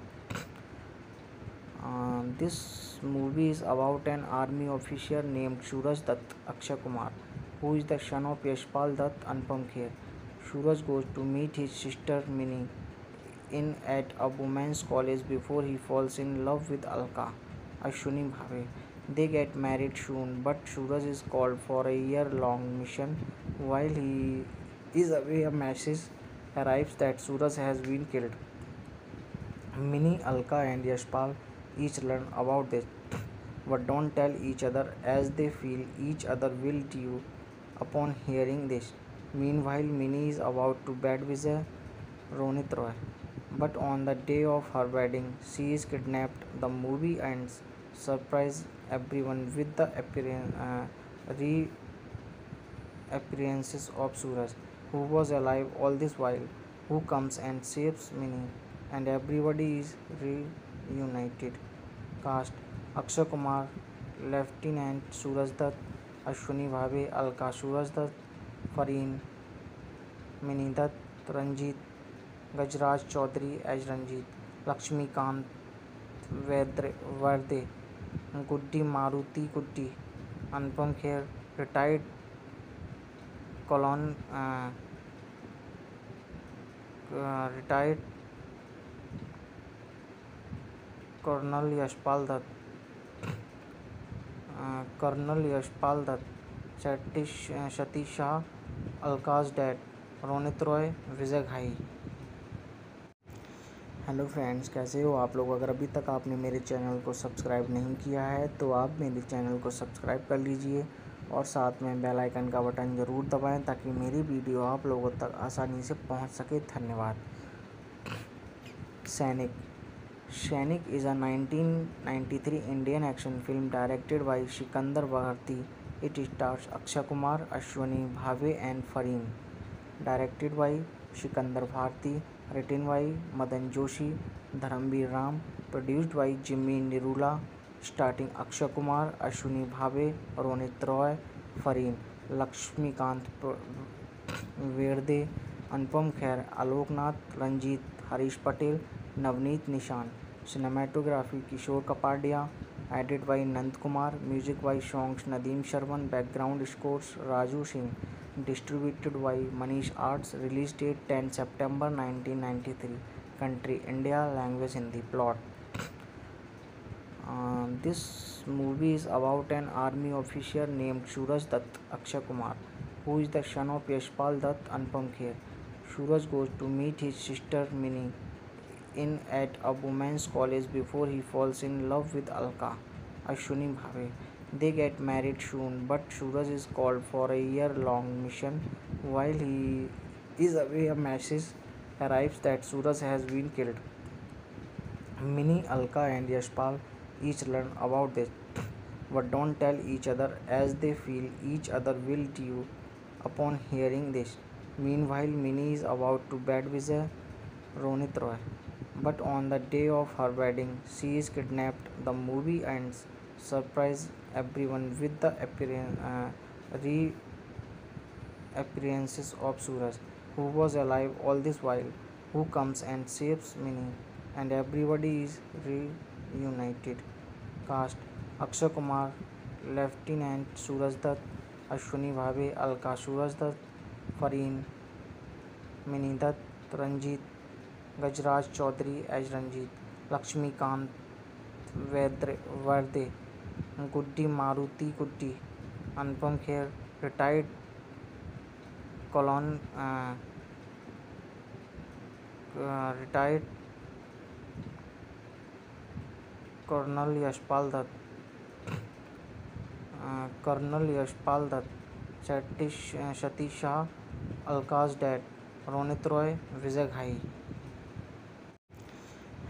This movie is about an army officer named Suraj Dutt Akshay Kumar, who is the son of Yashpal Dutt Anupam Kher. Suraj goes to meet his sister Mini in at a women's college before he falls in love with Alka, Ashwini Bhave. They get married soon, but Suraj is called for a year-long mission. While he is away, a message arrives that Suraj has been killed. Mini, Alka and Yashpal each learn about this, but don't tell each other as they feel each other will do upon hearing this. Meanwhile, Minnie is about to bed with Ronit Roy, but on the day of her wedding, she is kidnapped. The movie ends, surprise everyone with the reappearances of Suraj, who was alive all this while, who comes and saves Minnie, and everybody is reunited. Cast: Akshay Kumar, Lieutenant Suraj Dutt, Ashwini Bhave, Alka Suraj Dutt, Fareen, Minnie Dutt, Ranjit, Gajraj Chaudhary as Ranjit, Lakshmikant Verde, Guddi Maruti Guddi, Anupam Kher, retired colon retired Colonel Yashpal Dutt, Colonel Yashpal Dutt, Satish Shah, Alka's dad, Ronit Roy, Vijay Ghai. Hello friends, कैसे हो आप लोग। अगर अभी तक आपने मेरे channel को सब्सक्राइब नहीं किया है तो आप मेरे चैनल को सब्सक्राइब कर लीजिए और साथ में बेल आइकन का बटन ज़रूर दबाएं ताकि मेरी वीडियो आप लोगों तक आसानी से पहुंच सके। धन्यवाद। सैनिक is a 1993 Indian action film directed by Sikandar Bharti. It stars Akshay Kumar, Ashwini Bhave and Fareen. Directed by Sikandar Bharti. Written by Madan Joshi, Dharamveer Ram. Produced by Jimmy Nirula. Starting Akshay Kumar, Ashwini Bhave, Ronit Roy, Fareen, Lakshmikant Verde, Anupam Kher, Alok Nath, Ranjit, Harish Patel, Navneet Nishan. Cinematography Kishore Kapadia. Edited by Nand Kumar. Music by songs Nadeem Sharman. Background scores Raju Singh. Distributed by Manish Arts. Release date 10 September 1993. Country India. Language Hindi. Plot. This movie is about an army officer named Suraj Dutt Akshay Kumar, who is the son of Yashpal Dutt Anupam Kher. Suraj goes to meet his sister Minnie in at a women's college before he falls in love with Alka, Ashwini Bhave. They get married soon, but Suraj is called for a year-long mission. While he is away, a message arrives that Suraj has been killed. Minnie, Alka, and Yashpal each learn about this, but don't tell each other as they feel each other will do upon hearing this. Meanwhile, Minnie is about to bed with Ronit Roy, but on the day of her wedding, she is kidnapped. The movie ends, surprise everyone with the reappearances of Suraj, who was alive all this while, who comes and saves Minnie, and everybody is reunited. Cast: Akshay Kumar, Lieutenant Suraj Dutt, Ashwini Bhave, Alka Suraj Dutt, Fareen, Minnie Dutt, Ranjit, Gajraj Chaudhary as Ranjit, Lakshmikant Verde, Guddi Maruti Guddi, Anupam Kher, retired colon retired Colonel Yashpal Dutt, Satish Shah, Alka's dad, Ronit Roy, Vijay Ghai.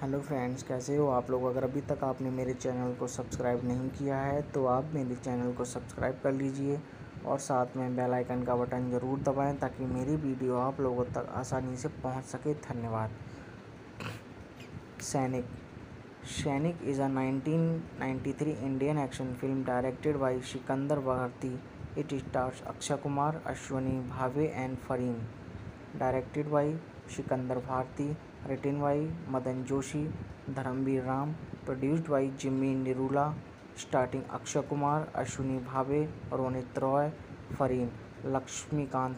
Hello friends, कैसे हो आप लोग। अगर अभी तक आपने मेरे channel को सब्सक्राइब नहीं किया है तो आप मेरे चैनल को सब्सक्राइब कर लीजिए और साथ में बेल आइकन का बटन ज़रूर दबाएं ताकि मेरी वीडियो आप लोगों तक आसानी से पहुंच सके। धन्यवाद। सैनिक is a 1993 Indian action film directed by Sikandar Bharti. It stars Akshay Kumar, Ashwini Bhave and Fareen. Directed by Sikandar Bharti. Written by Madan Joshi, Dharamveer Ram. Produced by Jimmy Nirula. Starting Akshay Kumar, Ashwini Bhave, Ronit Roy, Fareen, Lakshmikant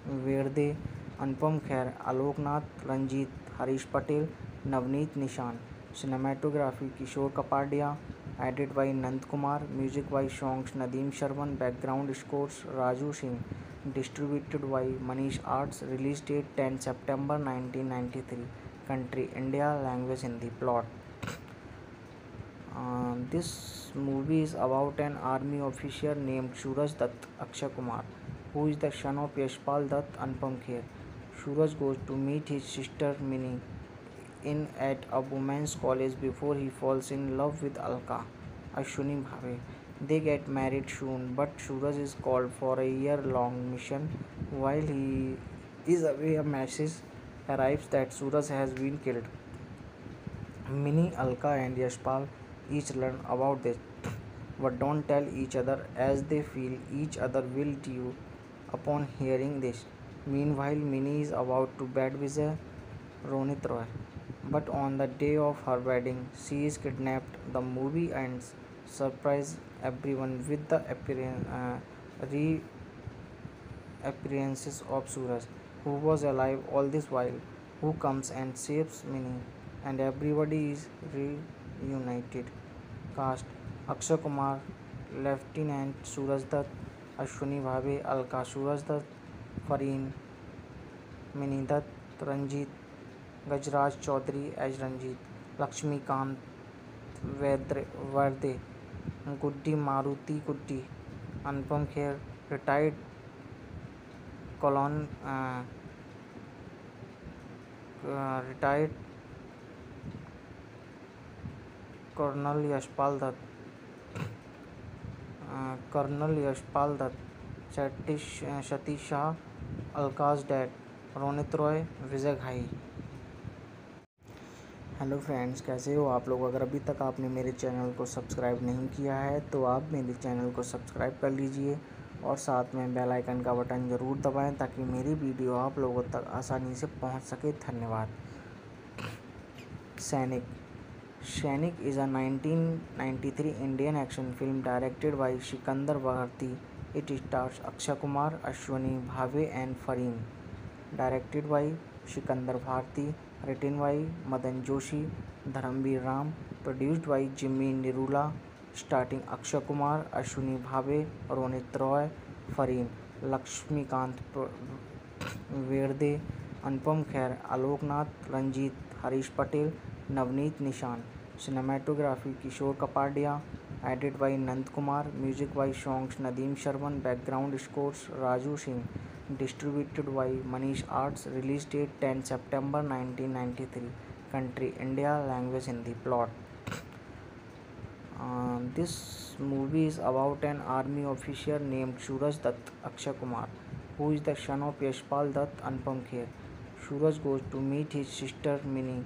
Verde, Anupam Kher, Alok Nath, Ranjit, Harish Patel, Navneet Nishan. Cinematography Kishore Kapadia. Edited by Nand Kumar. Music by songs Nadeem Sharman. Background scores Raju Singh. Distributed by Manish Arts. Release date 10 September 1993. Country India. Language Hindi. Plot. This movie is about an army officer named Suraj Dutt Akshay Kumar, who is the son of Yashpal Dutt, Anupam Kher. Suraj goes to meet his sister Mini in at a women's college before he falls in love with Alka, Ashwini Bhave. They get married soon, but Suraj is called for a year-long mission. While he is away, a message arrives that Suraj has been killed. Mini, Alka, and Yashpal each learn about this, but don't tell each other as they feel each other will do upon hearing this. Meanwhile, Mini is about to bed with Ronit Roy, but on the day of her wedding, she is kidnapped. The movie ends, surprise everyone with the reappearances of Suraj, who was alive all this while, who comes and saves Mini, and everybody is reunited. Cast: Akshay Kumar, Lieutenant Suraj Dutt, Ashwini Bhave, Alka Suraj Dutt, Fareen, Mini Dutt, Ranjit, Gajraj Chaudhary as Ranjit, Lakshmikant Varde, Guddi Maruti Guddi, Anupam Kher, retired colon retired Colonel Yashpal Dutt, Satish Shah, Alka's dad, Ronit Roy, Vijay Ghai. Hello friends, कैसे हो आप लोग? अगर अभी तक आपने मेरे channel को सब्सक्राइब नहीं किया है तो आप मेरे चैनल को सब्सक्राइब कर लीजिए और साथ में बेल आइकन का बटन ज़रूर दबाएं ताकि मेरी वीडियो आप लोगों तक आसानी से पहुंच सके. धन्यवाद. सैनिक is a 1993 Indian action film directed by Sikandar Bharti. It stars Akshay Kumar, Ashwini Bhave and Fareen. Directed by Sikandar Bharti. Written by Madan Joshi, Dharamveer Ram. Produced by Jimmy Nirula. Starting Akshay Kumar, Ashwini Bhave, Ronit Roy, Fareen, Lakshmikant Varde, Anupam Kher, Alok Nath, Ranjit, Harish Patel, Navneet Nishan. Cinematography Kishore Kapadia. Edited by Nand Kumar. Music by songs Nadeem Sharman. Background scores Raju Singh. Distributed by Manish Arts. Release date 10 September 1993. Country India. Language Hindi. Plot. This movie is about an army officer named Suraj Dutt, Akshay Kumar, who is the son of Yashpal Dutt, Anupam Kher. Suraj goes to meet his sister Mini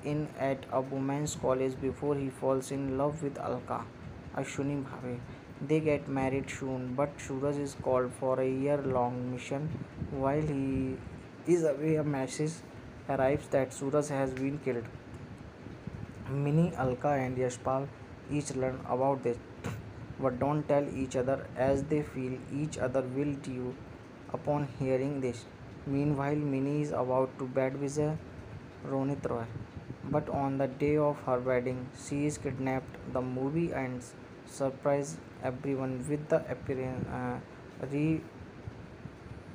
in at a women's college before he falls in love with Alka, Ashwini Bhave. They get married soon, but Suraj is called for a year-long mission. While he is away, a message arrives that Suraj has been killed. Mini, Alka, and Yashpal each learn about this, but don't tell each other as they feel each other will do upon hearing this. Meanwhile, Mini is about to bed with Ronit Roy, but on the day of her wedding, she is kidnapped. The movie ends, surprise everyone with the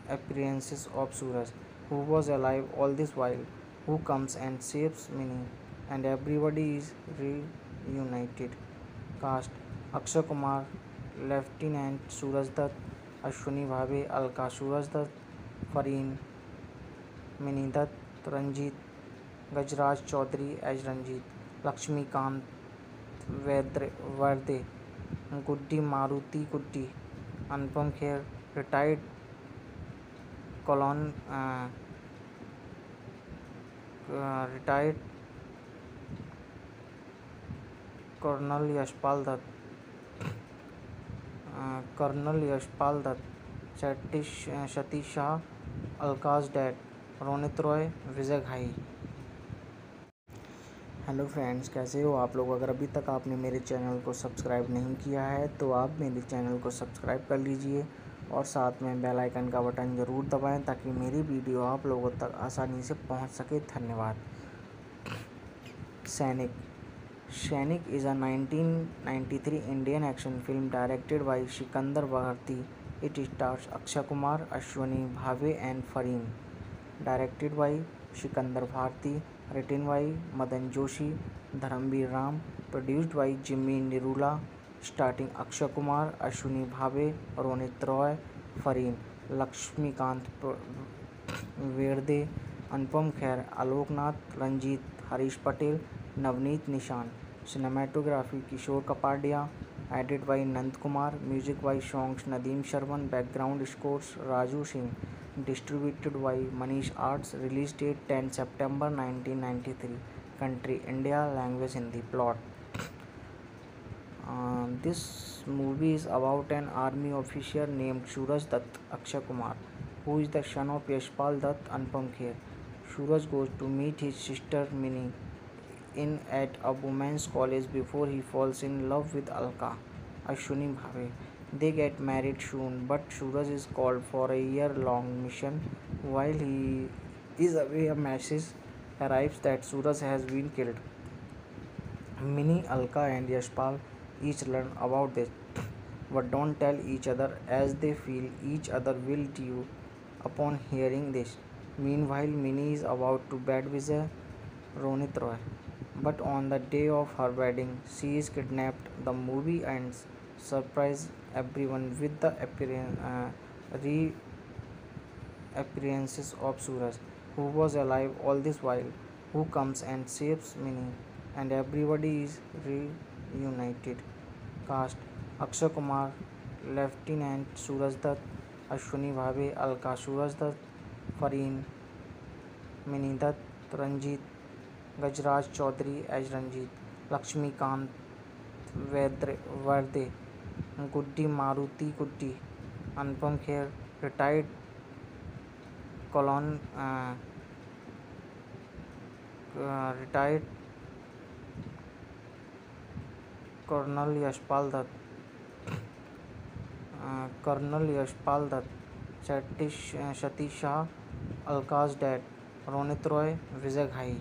reappearances of Suraj, who was alive all this while, who comes and saves Mini, and everybody is reunited. Cast: Akshay Kumar, Lieutenant Suraj Dutt, Ashwini Bhave, Alka Suraj Dutt, Fareen, Mini Dutt, Ranjit, Gajraj Chaudhary as Ranjit, Lakshmikant Varde, Guddi Maruti Guddi, Anupam Kher, retired colon Colonel Yashpal Dutt, Satish Shah, Alka's dad, Ronit Roy, Vijay Ghai. Hello friends, कैसे हो आप लोग? अगर अभी तक आपने मेरे channel को सब्सक्राइब नहीं किया है तो आप मेरे चैनल को सब्सक्राइब कर लीजिए और साथ में बेल आइकन का बटन ज़रूर दबाएं ताकि मेरी वीडियो आप लोगों तक आसानी से पहुंच सके. धन्यवाद. सैनिक is a 1993 Indian action film directed by Sikandar Bharti. It stars Akshay Kumar, Ashwini Bhave and Fareen. Directed by Sikandar Bharti. Written by Madan Joshi, Dharamveer Ram. Produced by Jimmy Nirula. Starting Akshay Kumar, Ashwini Bhave, Ronit Roy, Fareen, Laxmikant वेर्दे, Anupam Kher, Alok Nath, Ranjit, Harish Patel, Navneet निशान. Cinematography Kishore Kapadia. Edited by Nand Kumar. Music by songs Nadeem Sharman. Background scores Raju Singh. Distributed by Manish Arts. Release date 10 September 1993. Country India. Language Hindi. Plot. This movie is about an army officer named Suraj Dutt Akshay Kumar, who is the son of Yashpal Dutt Anupam Kher. Suraj goes to meet his sister Mini in at a women's college before he falls in love with Alka, Ashwini Bhave. They get married soon, but Suraj is called for a year-long mission. While he is away, a message arrives that Suraj has been killed. Mini, Alka, and Yashpal each learn about this, but don't tell each other as they feel each other will due upon hearing this. Meanwhile, Mini is about to bed with Ronit Roy, but on the day of her wedding, she is kidnapped. The movie ends, surprise everyone with the reappearances of Suraj, who was alive all this while, who comes and saves Mini, and everybody is reunited. Cast: Akshay Kumar, Lieutenant Suraj Dutt, Ashwini Bhave, Alka Suraj Dutt, Fareen, Mini Dutt, Ranjit, Gajraj Chaudhary as Ranjit, Lakshmikant Verde, Guddi Maruti Guddi, Anupam Kher, retired colon retired Colonel Yashpal Dutt, Colonel Yashpal Dutt, Satish Shah, Alka's dad, Ronit Roy, Vijay Ghai.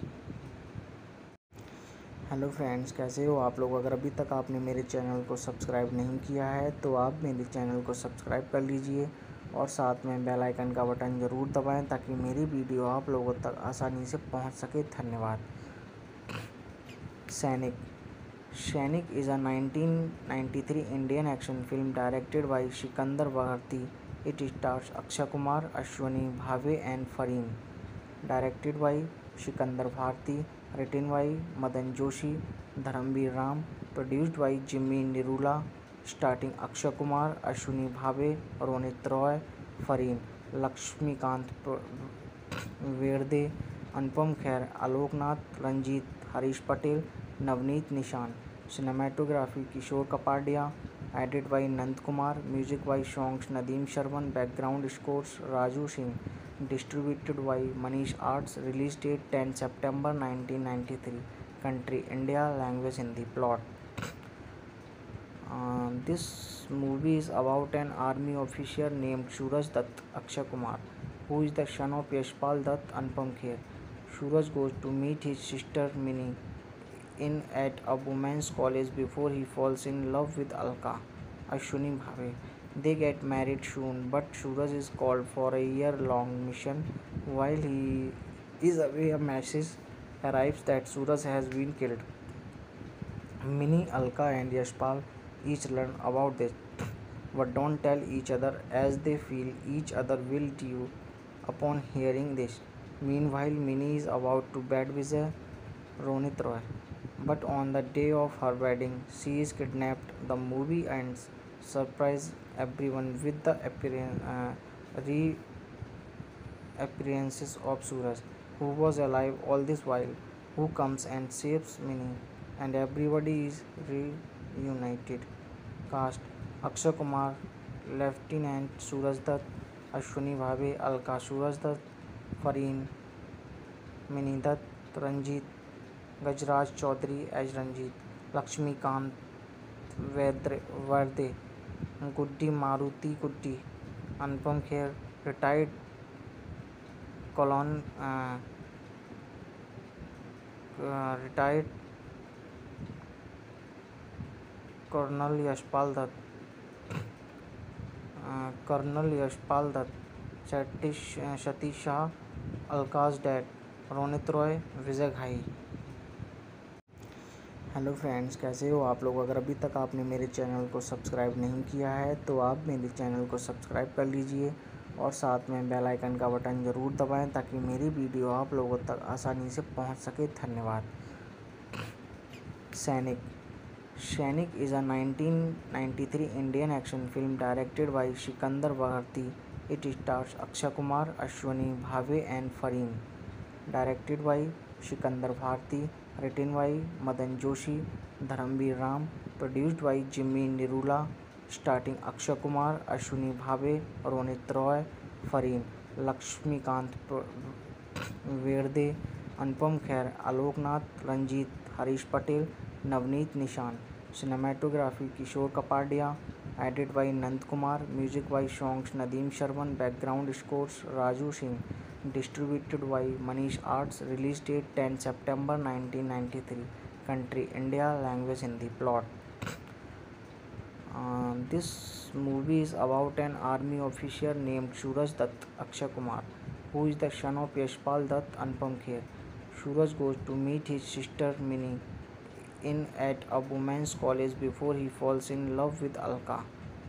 Hello friends, कैसे हो आप लोग? अगर अभी तक आपने मेरे channel को सब्सक्राइब नहीं किया है तो आप मेरे चैनल को सब्सक्राइब कर लीजिए और साथ में बेल आइकन का बटन ज़रूर दबाएं ताकि मेरी वीडियो आप लोगों तक आसानी से पहुंच सके. धन्यवाद. सैनिक is a 1993 Indian action film directed by Sikandar Bharti. It stars Akshay Kumar, Ashwini Bhave and Fareen. Directed by Sikandar Bharti. Written by Madan Joshi, Dharamveer Ram. Produced by Jimmy Nirula. Starting Akshay Kumar, Ashwini Bhave, Ronit Roy, Fareen, Lakshmikant Verde, Anupam Kher, Aloknath, Ranjit, Harish Patel, Navneet Nishan. Cinematography Kishore Kapadia. Edited by Nand Kumar. Music by songs Nadeem Sharman. Background scores Raju Singh. Distributed by Manish Arts. Release date 10 September 1993. Country India. Language Hindi. Plot. This movie is about an army officer named Suraj Dutt Akshay Kumar, who is the son of Yashpal Dutt Anupam Kher. Suraj goes to meet his sister Mini in at a women's college before he falls in love with Alka, Ashwini Bhave. They get married soon, but Suraj is called for a year-long mission. While he is away, a message arrives that Suraj has been killed. Mini, Alka, and Yashpal each learn about this, but don't tell each other as they feel each other will due upon hearing this. Meanwhile, Mini is about to bed with Ronit Roy, but on the day of her wedding, she is kidnapped. The movie ends, surprise everyone with the reappearances of Suraj, who was alive all this while, who comes and saves Mini, and everybody is reunited. Cast: Akshay Kumar, Lieutenant Suraj Dutt, Ashwini Bhave, Alka Suraj Dutt, Fareen, Mini Dutt, Ranjit, Gajraj Chaudhary as Ranjit, Lakshmikant Verde, Guddi Maruti Guddi, Anupam Kher, retired colon retired Colonel Yashpal Dutt, Colonel Yashpal Dutt, Satish Shah, Alka's dad, Ronit Roy, Vijay Ghai. Hello friends, कैसे हो आप लोग। अगर अभी तक आपने मेरे channel को सब्सक्राइब नहीं किया है तो आप मेरे चैनल को सब्सक्राइब कर लीजिए और साथ में बेल आइकन का बटन ज़रूर दबाएं ताकि मेरी वीडियो आप लोगों तक आसानी से पहुंच सके। धन्यवाद। Sainik Sainik is a 1993 Indian action film directed by Sikandar Bharti. It stars Akshay Kumar, Ashwani Bhave and Fareen. Directed by Sikandar Bharti. Written by Madan Joshi, Dharamveer Ram. Produced by Jimmy Nirula. Starting Akshay Kumar, Ashwani Bhave, Ronit Roy, Fareen, Lakshmikant Verde, Anupam Kher, Alok Nath, Ranjit, Harish Patel, Navneet Nishan. Cinematography Kishore Kapadia. Edited by Nand Kumar. Music by songs Nadeem Sharman. Background scores Raju Singh. Distributed by Manish Arts. Release date 10 September 1993. Country India. Language Hindi. Plot. This movie is about an army officer named Suraj Dutt Akshay Kumar, who is the son of Yashpal Dutt Anupam Kher. Suraj goes to meet his sister Mini in at a women's college before he falls in love with Alka,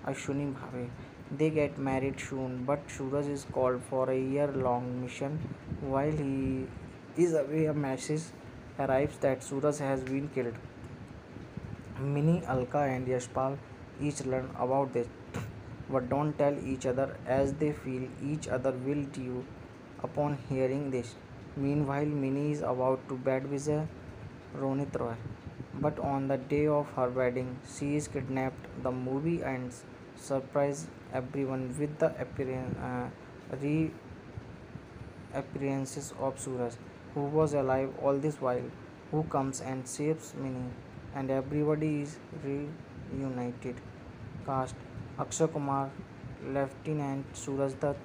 Ashwini Bhave. They get married soon, but Suraj is called for a year-long mission. While he is away, a message arrives that Suraj has been killed. Mini, Alka, and Yashpal each learn about this, but don't tell each other as they feel each other will do upon hearing this. Meanwhile, Mini is about to bed with Ronit Roy, but on the day of her wedding, she is kidnapped. The movie ends, surprise everyone with the reappearances of Suraj, who was alive all this while, who comes and saves Mini, and everybody is reunited. Cast: Akshay Kumar, Lieutenant Suraj Dutt,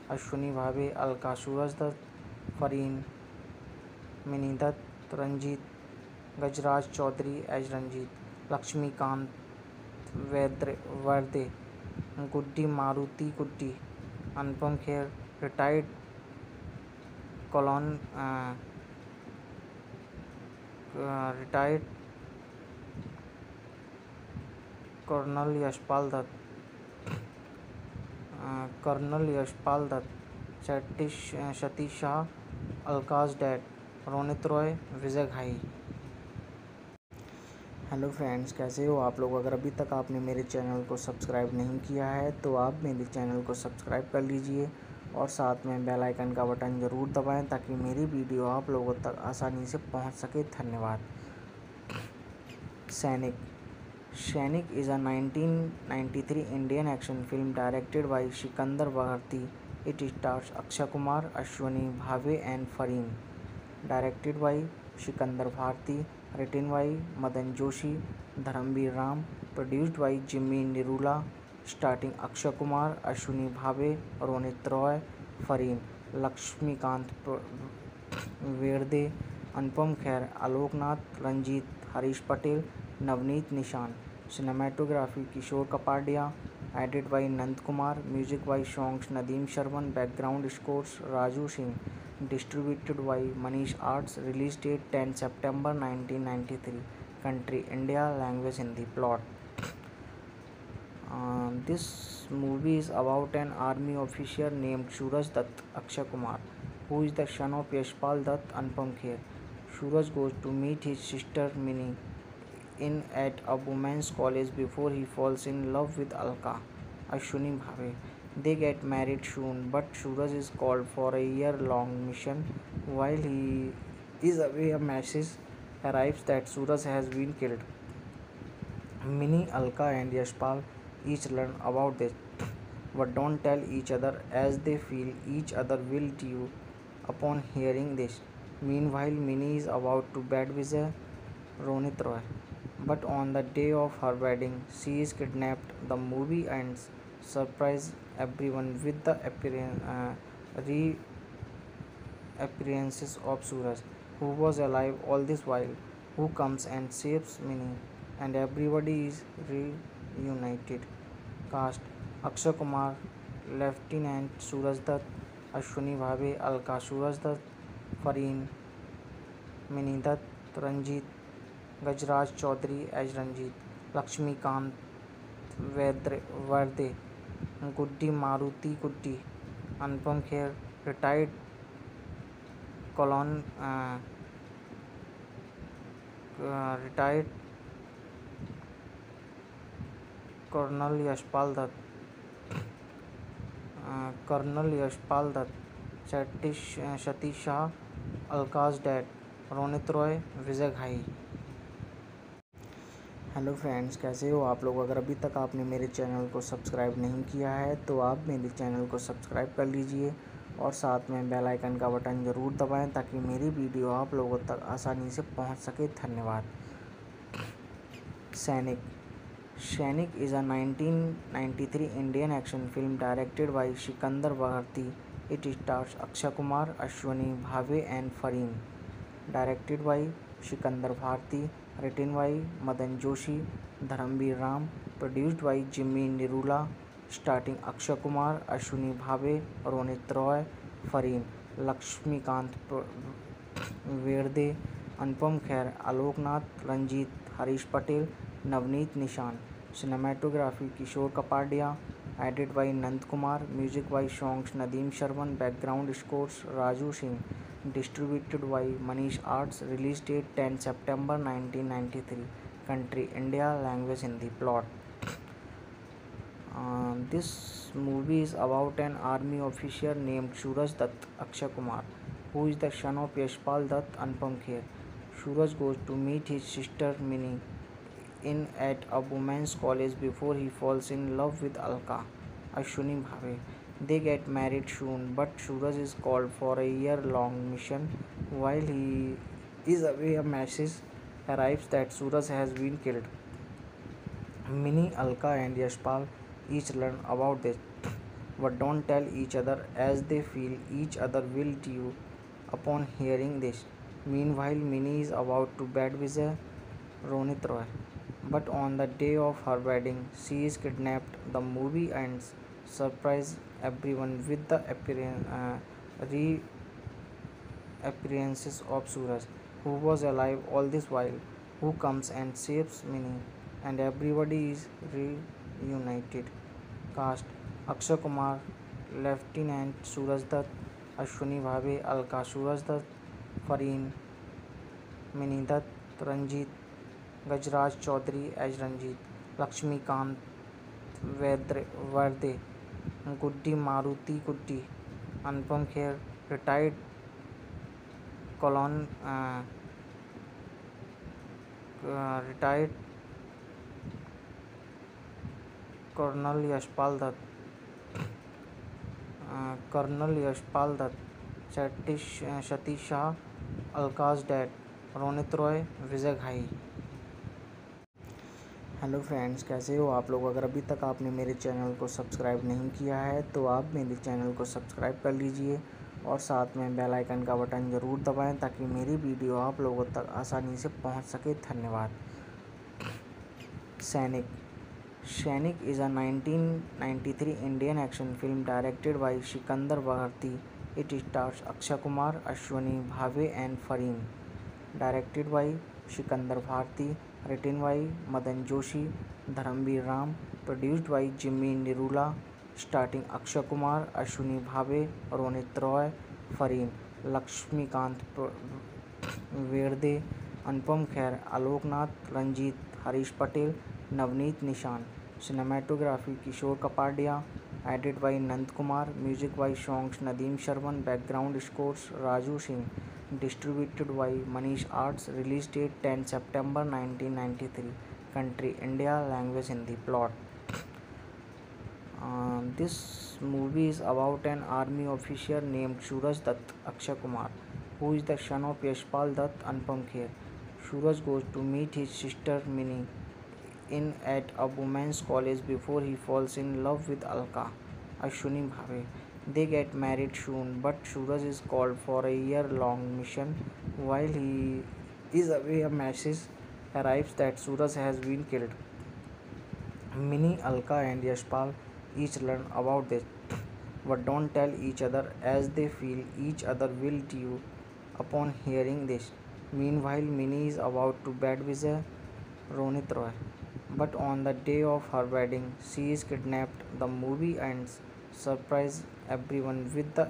Ashwani Bhave, Alka Suraj Dutt, Fareen, Mini Dutt, Ranjit, Gajraj Chaudhary as Ranjit, Lakshmikant Verde, Guddi Maruti Guddi, Anupam Kher, retired colon retired Colonel Yashpal Dutt, Satish Shah, Alka's dad, Ronit Roy, Vijay Ghai. Hello friends, कैसे हो आप लोग। अगर अभी तक आपने मेरे channel को सब्सक्राइब नहीं किया है तो आप मेरे चैनल को सब्सक्राइब कर लीजिए और साथ में बेल आइकन का बटन ज़रूर दबाएं ताकि मेरी वीडियो आप लोगों तक आसानी से पहुंच सके। धन्यवाद. सैनिक is a 1993 Indian action film directed by Sikandar Bharti. It stars Akshay Kumar, Ashwani Bhave and Fareen. Directed by Sikandar Bharti. Written by Madan Joshi, Dharamveer Ram. Produced by Jimmy Nirula. Starting Akshay Kumar, Ashwani Bhave, Ronit Roy, Fareen, Lakshmikant Verde, Anupam Kher, Alok Nath, Ranjit, Harish Patel, Navneet Nishan. Cinematography Kishore Kapadia. Edited by Nand Kumar. Music by songs Nadeem Sharman. Background scores Raju Singh. Distributed by Manish Arts. Release date 10 September 1993. Country India. Language Hindi. Plot. This movie is about an army officer named Suraj Dutt Akshay Kumar, who is the son of Yashpal Dutt Anupam Kher. Suraj goes to meet his sister Mini in at a women's college before he falls in love with Alka, Ashwini Bhave. They get married soon, but Suraj is called for a year-long mission. While he is away, a message arrives that Suraj has been killed. Mini, Alka, and Yashpal each learn about this, but don't tell each other as they feel each other will do upon hearing this. Meanwhile, Mini is about to bed with Ronit Roy, but on the day of her wedding, she is kidnapped. The movie ends, surprise everyone with the reappearances of Suraj, who was alive all this while, who comes and saves Mini, and everybody is reunited. Cast: Akshay Kumar, Lieutenant Suraj Dutt, Ashwani Bhave, Alka Suraj Dutt, Fareen, Mini Dutt, Ranjit, Gajraj Chaudhary as Ranjit, Lakshmikant Verde, Guddi Maruti Guddi, Anupam Kher, retired colon retired Colonel Yashpal Dutt, Colonel Yashpal Dutt, Satish Shah, Alka's dad, Ronit Roy, Vijay Ghai. Hello friends, कैसे हो आप लोग। अगर अभी तक आपने मेरे channel को सब्सक्राइब नहीं किया है तो आप मेरे चैनल को सब्सक्राइब कर लीजिए और साथ में बेल आइकन का बटन ज़रूर दबाएं ताकि मेरी वीडियो आप लोगों तक आसानी से पहुंच सके। धन्यवाद। सैनिक is a 1993 Indian action film directed by Sikandar Bharti. It stars Akshay Kumar, Ashwani Bhave and Fareen. Directed by Sikandar Bharti. Written by Madan Joshi, Dharamveer Ram. Produced by Jimmy Nirula. Starting Akshay Kumar, Ashwani Bhave, Ronit Roy, Fareen, Lakshmikant Verde, Anupam Kher, Alok Nath, Ranjit, Harish Patel, Navneet Nishan. Cinematography Kishore Kapadia. Edited by Nand Kumar. Music by songs Nadeem Sharman. Background scores Raju Singh. Distributed by Manish Arts. Release date 10 September 1993. Country India. Language Hindi. Plot. This movie is about an army officer named Suraj Dutt Akshay Kumar, who is the son of Yashpal Dutt Anupam Kher. Suraj goes to meet his sister Mini in at a women's college before he falls in love with Alka, Ashwini Bhave. They get married soon, but Suraj is called for a year-long mission. While he is away, a message arrives that Suraj has been killed. Mini, Alka and Yashpal each learn about this, but don't tell each other as they feel each other will due upon hearing this. Meanwhile, Mini is about to bed with Ronit Roy, but on the day of her wedding, she is kidnapped. The movie ends surprise everyone with the reappearances of Suraj, who was alive all this while, who comes and saves Mini, and everybody is reunited. Cast: Akshay Kumar, Lieutenant Suraj Dutt, Ashwani Bhave, Alka Suraj Dutt, Fareen, Mini Dutt, Ranjit, Gajraj Chaudhary as Ranjit, Lakshmikant Verde, Guddi Maruti Guddi, Anupam Kher, retired colon retired Colonel Yashpal Dutt, Colonel Yashpal Dutt, Satish Shah, Alka's dad, Ronit Roy, Vijay Ghai. Hello friends, कैसे हो आप लोग। अगर अभी तक आपने मेरे channel को सब्सक्राइब नहीं किया है तो आप मेरे चैनल को सब्सक्राइब कर लीजिए और साथ में बेल आइकन का बटन ज़रूर दबाएं ताकि मेरी वीडियो आप लोगों तक आसानी से पहुंच सके। धन्यवाद। सैनिक is a 1993 Indian action film directed by Sikandar Bharti. It stars Akshay Kumar, Ashwani Bhave and Fareen. Directed by Sikandar Bharti. Written by Madan Joshi, Dharamveer Ram. Produced by Jimmy Nirula. Starting Akshay Kumar, Ashwani Bhave, Ronit Roy, Fareen, Lakshmikant Verde, Anupam Kher, Alok Nath, Ranjit, Harish Patel, Navneet Nishan. Cinematography Kishore Kapadia. Edited by Nand Kumar. Music by songs Nadeem Sharman. Background scores Raju Singh. Distributed by Manish Arts. Release date 10 September 1993. Country India. Language Hindi. Plot. This movie is about an army officer named Suraj Dutt Akshay Kumar, who is the son of Yashpal Dutt Anupam Kher. Suraj goes to meet his sister Mini in at a women's college before he falls in love with Alka, Ashwini Bhave. They get married soon, but Suraj is called for a year-long mission. While he is away, a message arrives that Suraj has been killed. Mini, Alka and Yashpal each learn about this, but don't tell each other as they feel each other will due upon hearing this. Meanwhile, Minnie is about to bed with Ronit Roy. But on the day of her wedding, she is kidnapped. The movie ends, surprise everyone with the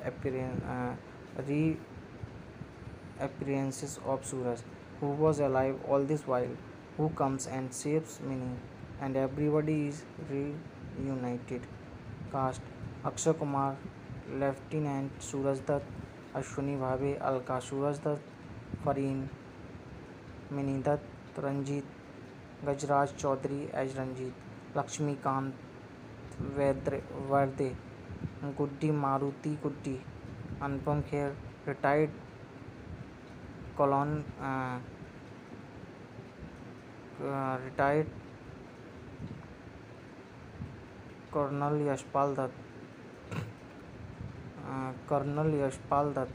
reappearances of Suraj, who was alive all this while, who comes and saves Minnie, and everybody is reunited. Cast: Akshay Kumar, Lieutenant Suraj Dutt, Ashwini Bhave, Alka Suraj Dutt, Fareen, Minnie Dutt, Ranjit, Gajraj Chaudhary as Ranjit, Lakshmikant Verde, Guddi Maruti Guddi, Anupam Kher, retired colon retired Colonel Yashpal Dutt, Colonel Yashpal Dutt,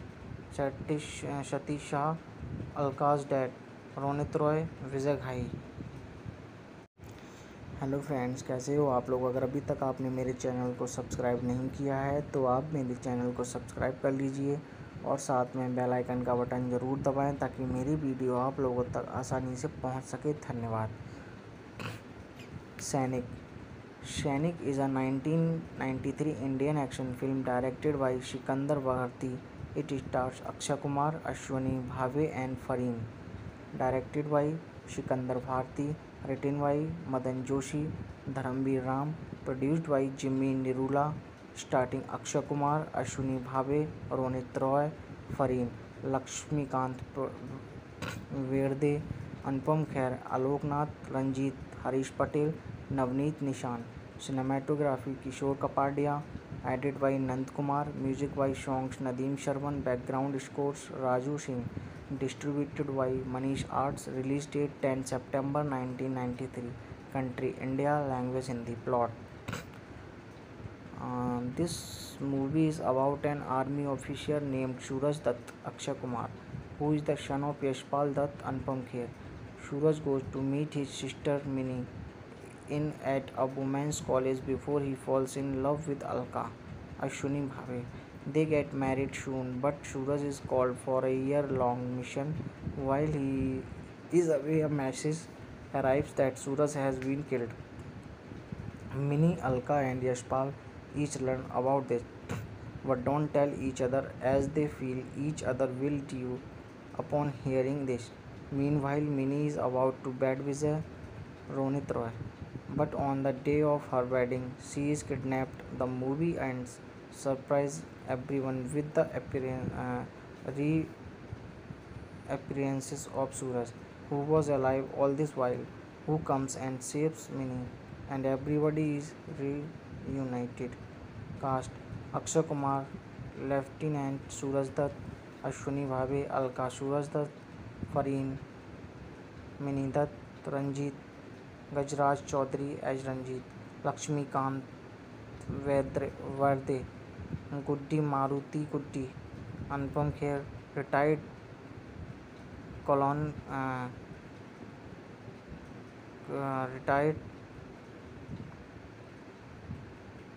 Satish Shah, Alka's dad, Ronit Roy, Vijay Ghai. Hello friends, कैसे हो आप लोग। अगर अभी तक आपने मेरे channel को सब्सक्राइब नहीं किया है तो आप मेरे चैनल को सब्सक्राइब कर लीजिए और साथ में बेल आइकन का बटन ज़रूर दबाएं ताकि मेरी वीडियो आप लोगों तक आसानी से पहुंच सके। धन्यवाद। सैनिक is a 1993 Indian action film directed by Sikandar Bharti. It stars Akshay Kumar, Ashwini Bhave and Fareen. Directed by Sikandar Bharti. Written by Madan Joshi, Dharamveer Ram. Produced by Jimmy Nirula. Starting Akshay Kumar, Ashwini Bhave, Ronit Roy, Fareen, Lakshmikant Verde, Anupam Kher, Alok Nath, Ranjit, Harish Patel, Navneet Nishan. Cinematography Kishore Kapadia. Edited by Nand Kumar. Music by songs Nadeem Sharman. Background scores Raju Singh. Distributed by Manish Arts. Release date 10 September 1993. Country India. Language Hindi. Plot. This movie is about an army officer named Suraj Dutt Akshay Kumar, who is the son of Yashpal Dutt Anupam Kher. Suraj goes to meet his sister Minnie at a women's college before he falls in love with Alka, Ashwini Bhave. They get married soon, but Suraj is called for a year-long mission. While he is away, a message arrives that Suraj has been killed. Minnie, Alka and Yashpal each learn about this, but don't tell each other as they feel each other will do upon hearing this. Meanwhile, Minnie is about to bed with Ronit Roy. But on the day of her wedding, she is kidnapped. The movie ends, surprise everyone with the reappearances of Suraj, who was alive all this while, who comes and saves Minnie, and everybody is reunited. Cast: Akshay Kumar, Lieutenant Suraj Dutt, Ashwini Bhave, Alka Suraj Dutt, Fareen, Minnie Dutt, Ranjit, Gajraj Chaudhary as Ranjit, Lakshmikant Verde, Guddi Maruti Guddi, Anupam Kher, retired colon retired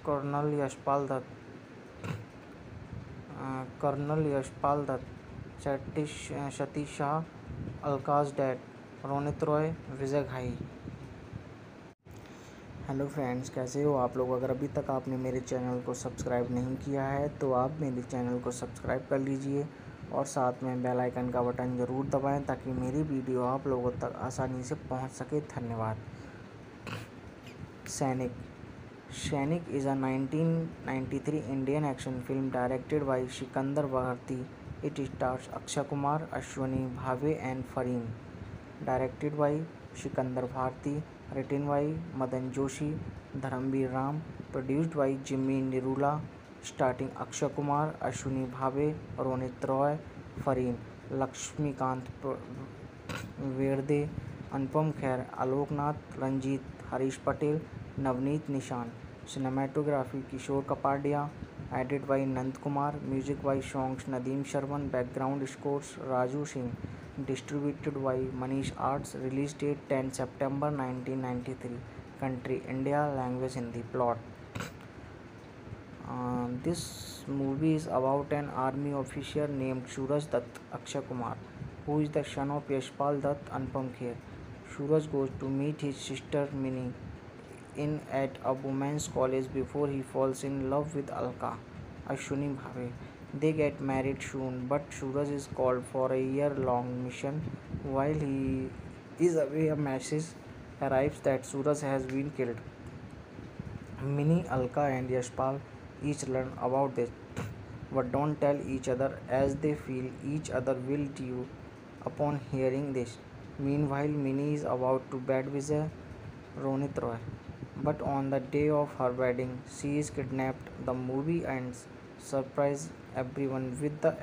Colonel Yashpal Dutt, Satish Shah, Alka's dad, Ronit Roy, Vijay Ghai. Hello friends, कैसे हो आप लोग। अगर अभी तक आपने मेरे channel को सब्सक्राइब नहीं किया है तो आप मेरे चैनल को सब्सक्राइब कर लीजिए और साथ में बेल आइकन का बटन ज़रूर दबाएं ताकि मेरी वीडियो आप लोगों तक आसानी से पहुंच सके। धन्यवाद। सैनिक is a 1993 Indian action film directed by Sikandar Bharti. It stars Akshay Kumar, Ashwini Bhave and Fareen. Directed by Sikandar Bharti. Written by Madan Joshi, Dharamveer Ram. Produced by Jimmy Nirula. Starting Akshay Kumar, Ashwini Bhave, Ronit Roy, Fareen, Lakshmikant Verde, Anupam Kher, Alok Nath, Ranjit, Harish Patel, Navneet Nishan. Cinematography Kishore Kapadia. Edited by Nand Kumar. Music by songs Nadeem Sharman. Background scores Raju Singh. Distributed by Manish Arts. Release date 10 September 1993. Country India. Language Hindi. Plot. This movie is about an army officer named Suraj Dutt Akshay Kumar, who is the son of Yashpal Dutt, Anupam Kher. Suraj goes to meet his sister Mini in at a women's college before he falls in love with Alka, Ashwini Bhave. They get married soon, but Suraj is called for a year-long mission. While he is away, a message arrives that Suraj has been killed. Mini, Alka, and Yashpal each learn about this, but don't tell each other as they feel each other will do upon hearing this. Meanwhile, Mini is about to bed with Ronit Roy, but on the day of her wedding, she is kidnapped. The movie ends, surprise everyone with the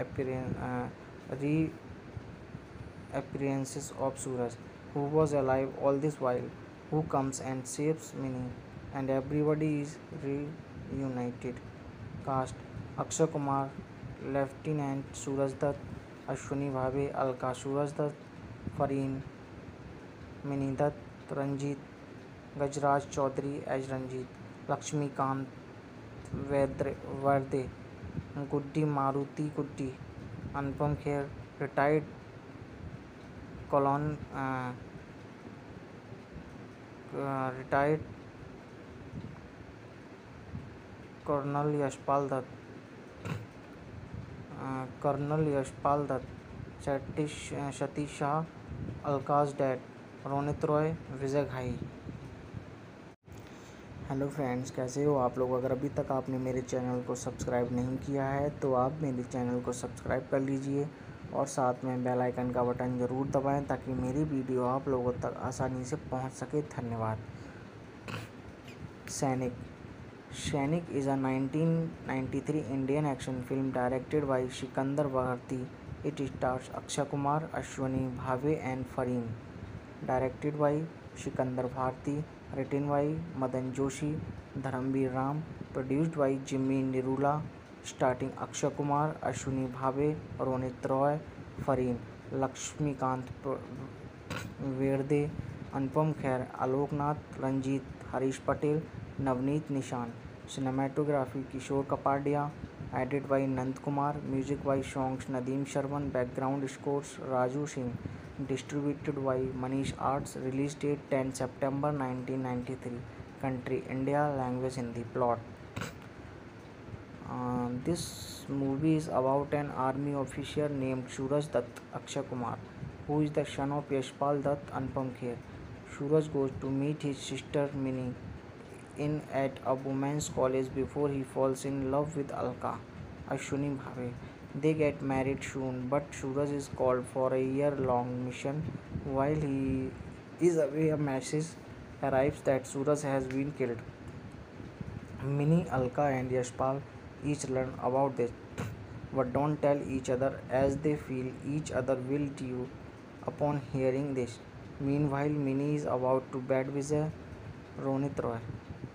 reappearances of Suraj, who was alive all this while, who comes and saves Mini, and everybody is reunited. Cast: Akshay Kumar, Lieutenant Suraj Dutt, Ashwini Bhave, Alka Suraj Dutt, Fareen, Mini Dutt, Ranjit, Gajraj Chaudhary as Ranjit, Lakshmikant Varde, Guddi Maruti Guddi, Anupam Kher, retired colon retired Colonel Yashpal Dutt, Colonel Yashpal Dutt, Satish Shah, Alka's dad, Ronit Roy, Vijay Ghai. Hello friends, कैसे हो आप लोग। अगर अभी तक आपने मेरे channel को सब्सक्राइब नहीं किया है तो आप मेरे चैनल को सब्सक्राइब कर लीजिए और साथ में बेल आइकन का बटन ज़रूर दबाएं ताकि मेरी वीडियो आप लोगों तक आसानी से पहुंच सके। धन्यवाद। सैनिक is a 1993 Indian action film directed by Sikandar Bharti. It stars Akshay Kumar, Ashwini Bhave and Fareen. Directed by Sikandar Bharti. Written by Madan Joshi, Dharamveer Ram. Produced by Jimmy Nirula. Starting Akshay Kumar, Ashwini Bhave, Ronit Roy, Fareen, Lakshmikant Varde, Anupam Kher, Alok Nath, Ranjit, Harish Patel, Navneet Nishan. Cinematography Kishore Kapadia. Edited by Nand Kumar. Music by songs Nadeem Sharman. Background scores Raju Singh. Distributed by Manish Arts. Release date 10 September 1993. Country India. Language Hindi. Plot. This movie is about an army officer named Suraj Dutt, Akshay Kumar, who is the son of Yashpal Dutt, Anupam Kher. Suraj goes to meet his sister Mini in at a women's college before he falls in love with Alka, Ashwini Bhave. They get married soon, but Suraj is called for a year-long mission. While he is away, a message arrives that Suraj has been killed. Mini, Alka, and Yashpal each learn about this, but don't tell each other as they feel each other will do upon hearing this. Meanwhile, Mini is about to bed with Ronit Roy,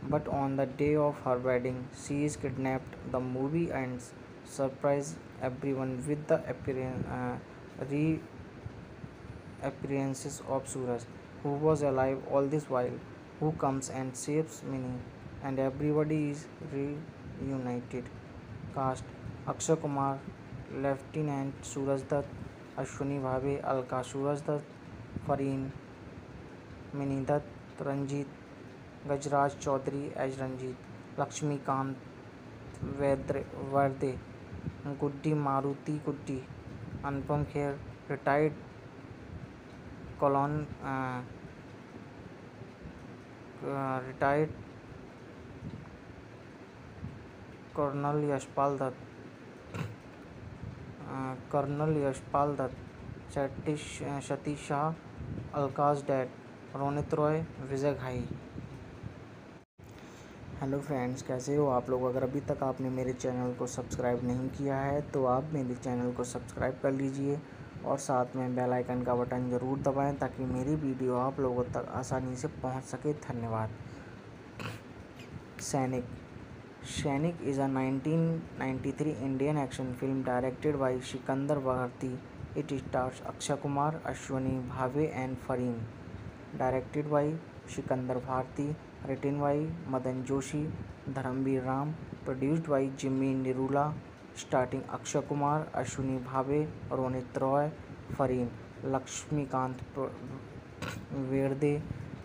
but on the day of her wedding, she is kidnapped. The movie ends, surprise everyone with the reappearances of Suraj, who was alive all this while, who comes and saves Mini, and everybody is reunited. Cast: Akshay Kumar, Lieutenant Suraj Dutt, Ashwini Bhave, Alka Suraj Dutt, Fareen, Mini Dutt, Ranjit, Gajraj Chaudhary as Ranjit, Lakshmikant Varde, Guddi Maruti Guddi, Anupam Kher, retired colon retired Colonel Yashpal Dutt, Colonel Yashpal Dutt, Satish Shah, Alka's dad, Ronit Roy, Vijay Ghai. Hello friends, कैसे हो आप लोग। अगर अभी तक आपने मेरे channel को सब्सक्राइब नहीं किया है तो आप मेरे चैनल को सब्सक्राइब कर लीजिए और साथ में बेल आइकन का बटन ज़रूर दबाएं ताकि मेरी वीडियो आप लोगों तक आसानी से पहुंच सके। धन्यवाद। सैनिक is a 1993 Indian action film directed by Sikandar Bharti. It stars Akshay Kumar, Ashwini Bhave and Fareen. Directed by Sikandar Bharti. Written by Madan Joshi, Dharamveer Ram. Produced by Jimmy Nirula. Starting Akshay Kumar, Ashwini Bhave, Ronit Roy, Fareen, Laxmikant वेर्दे,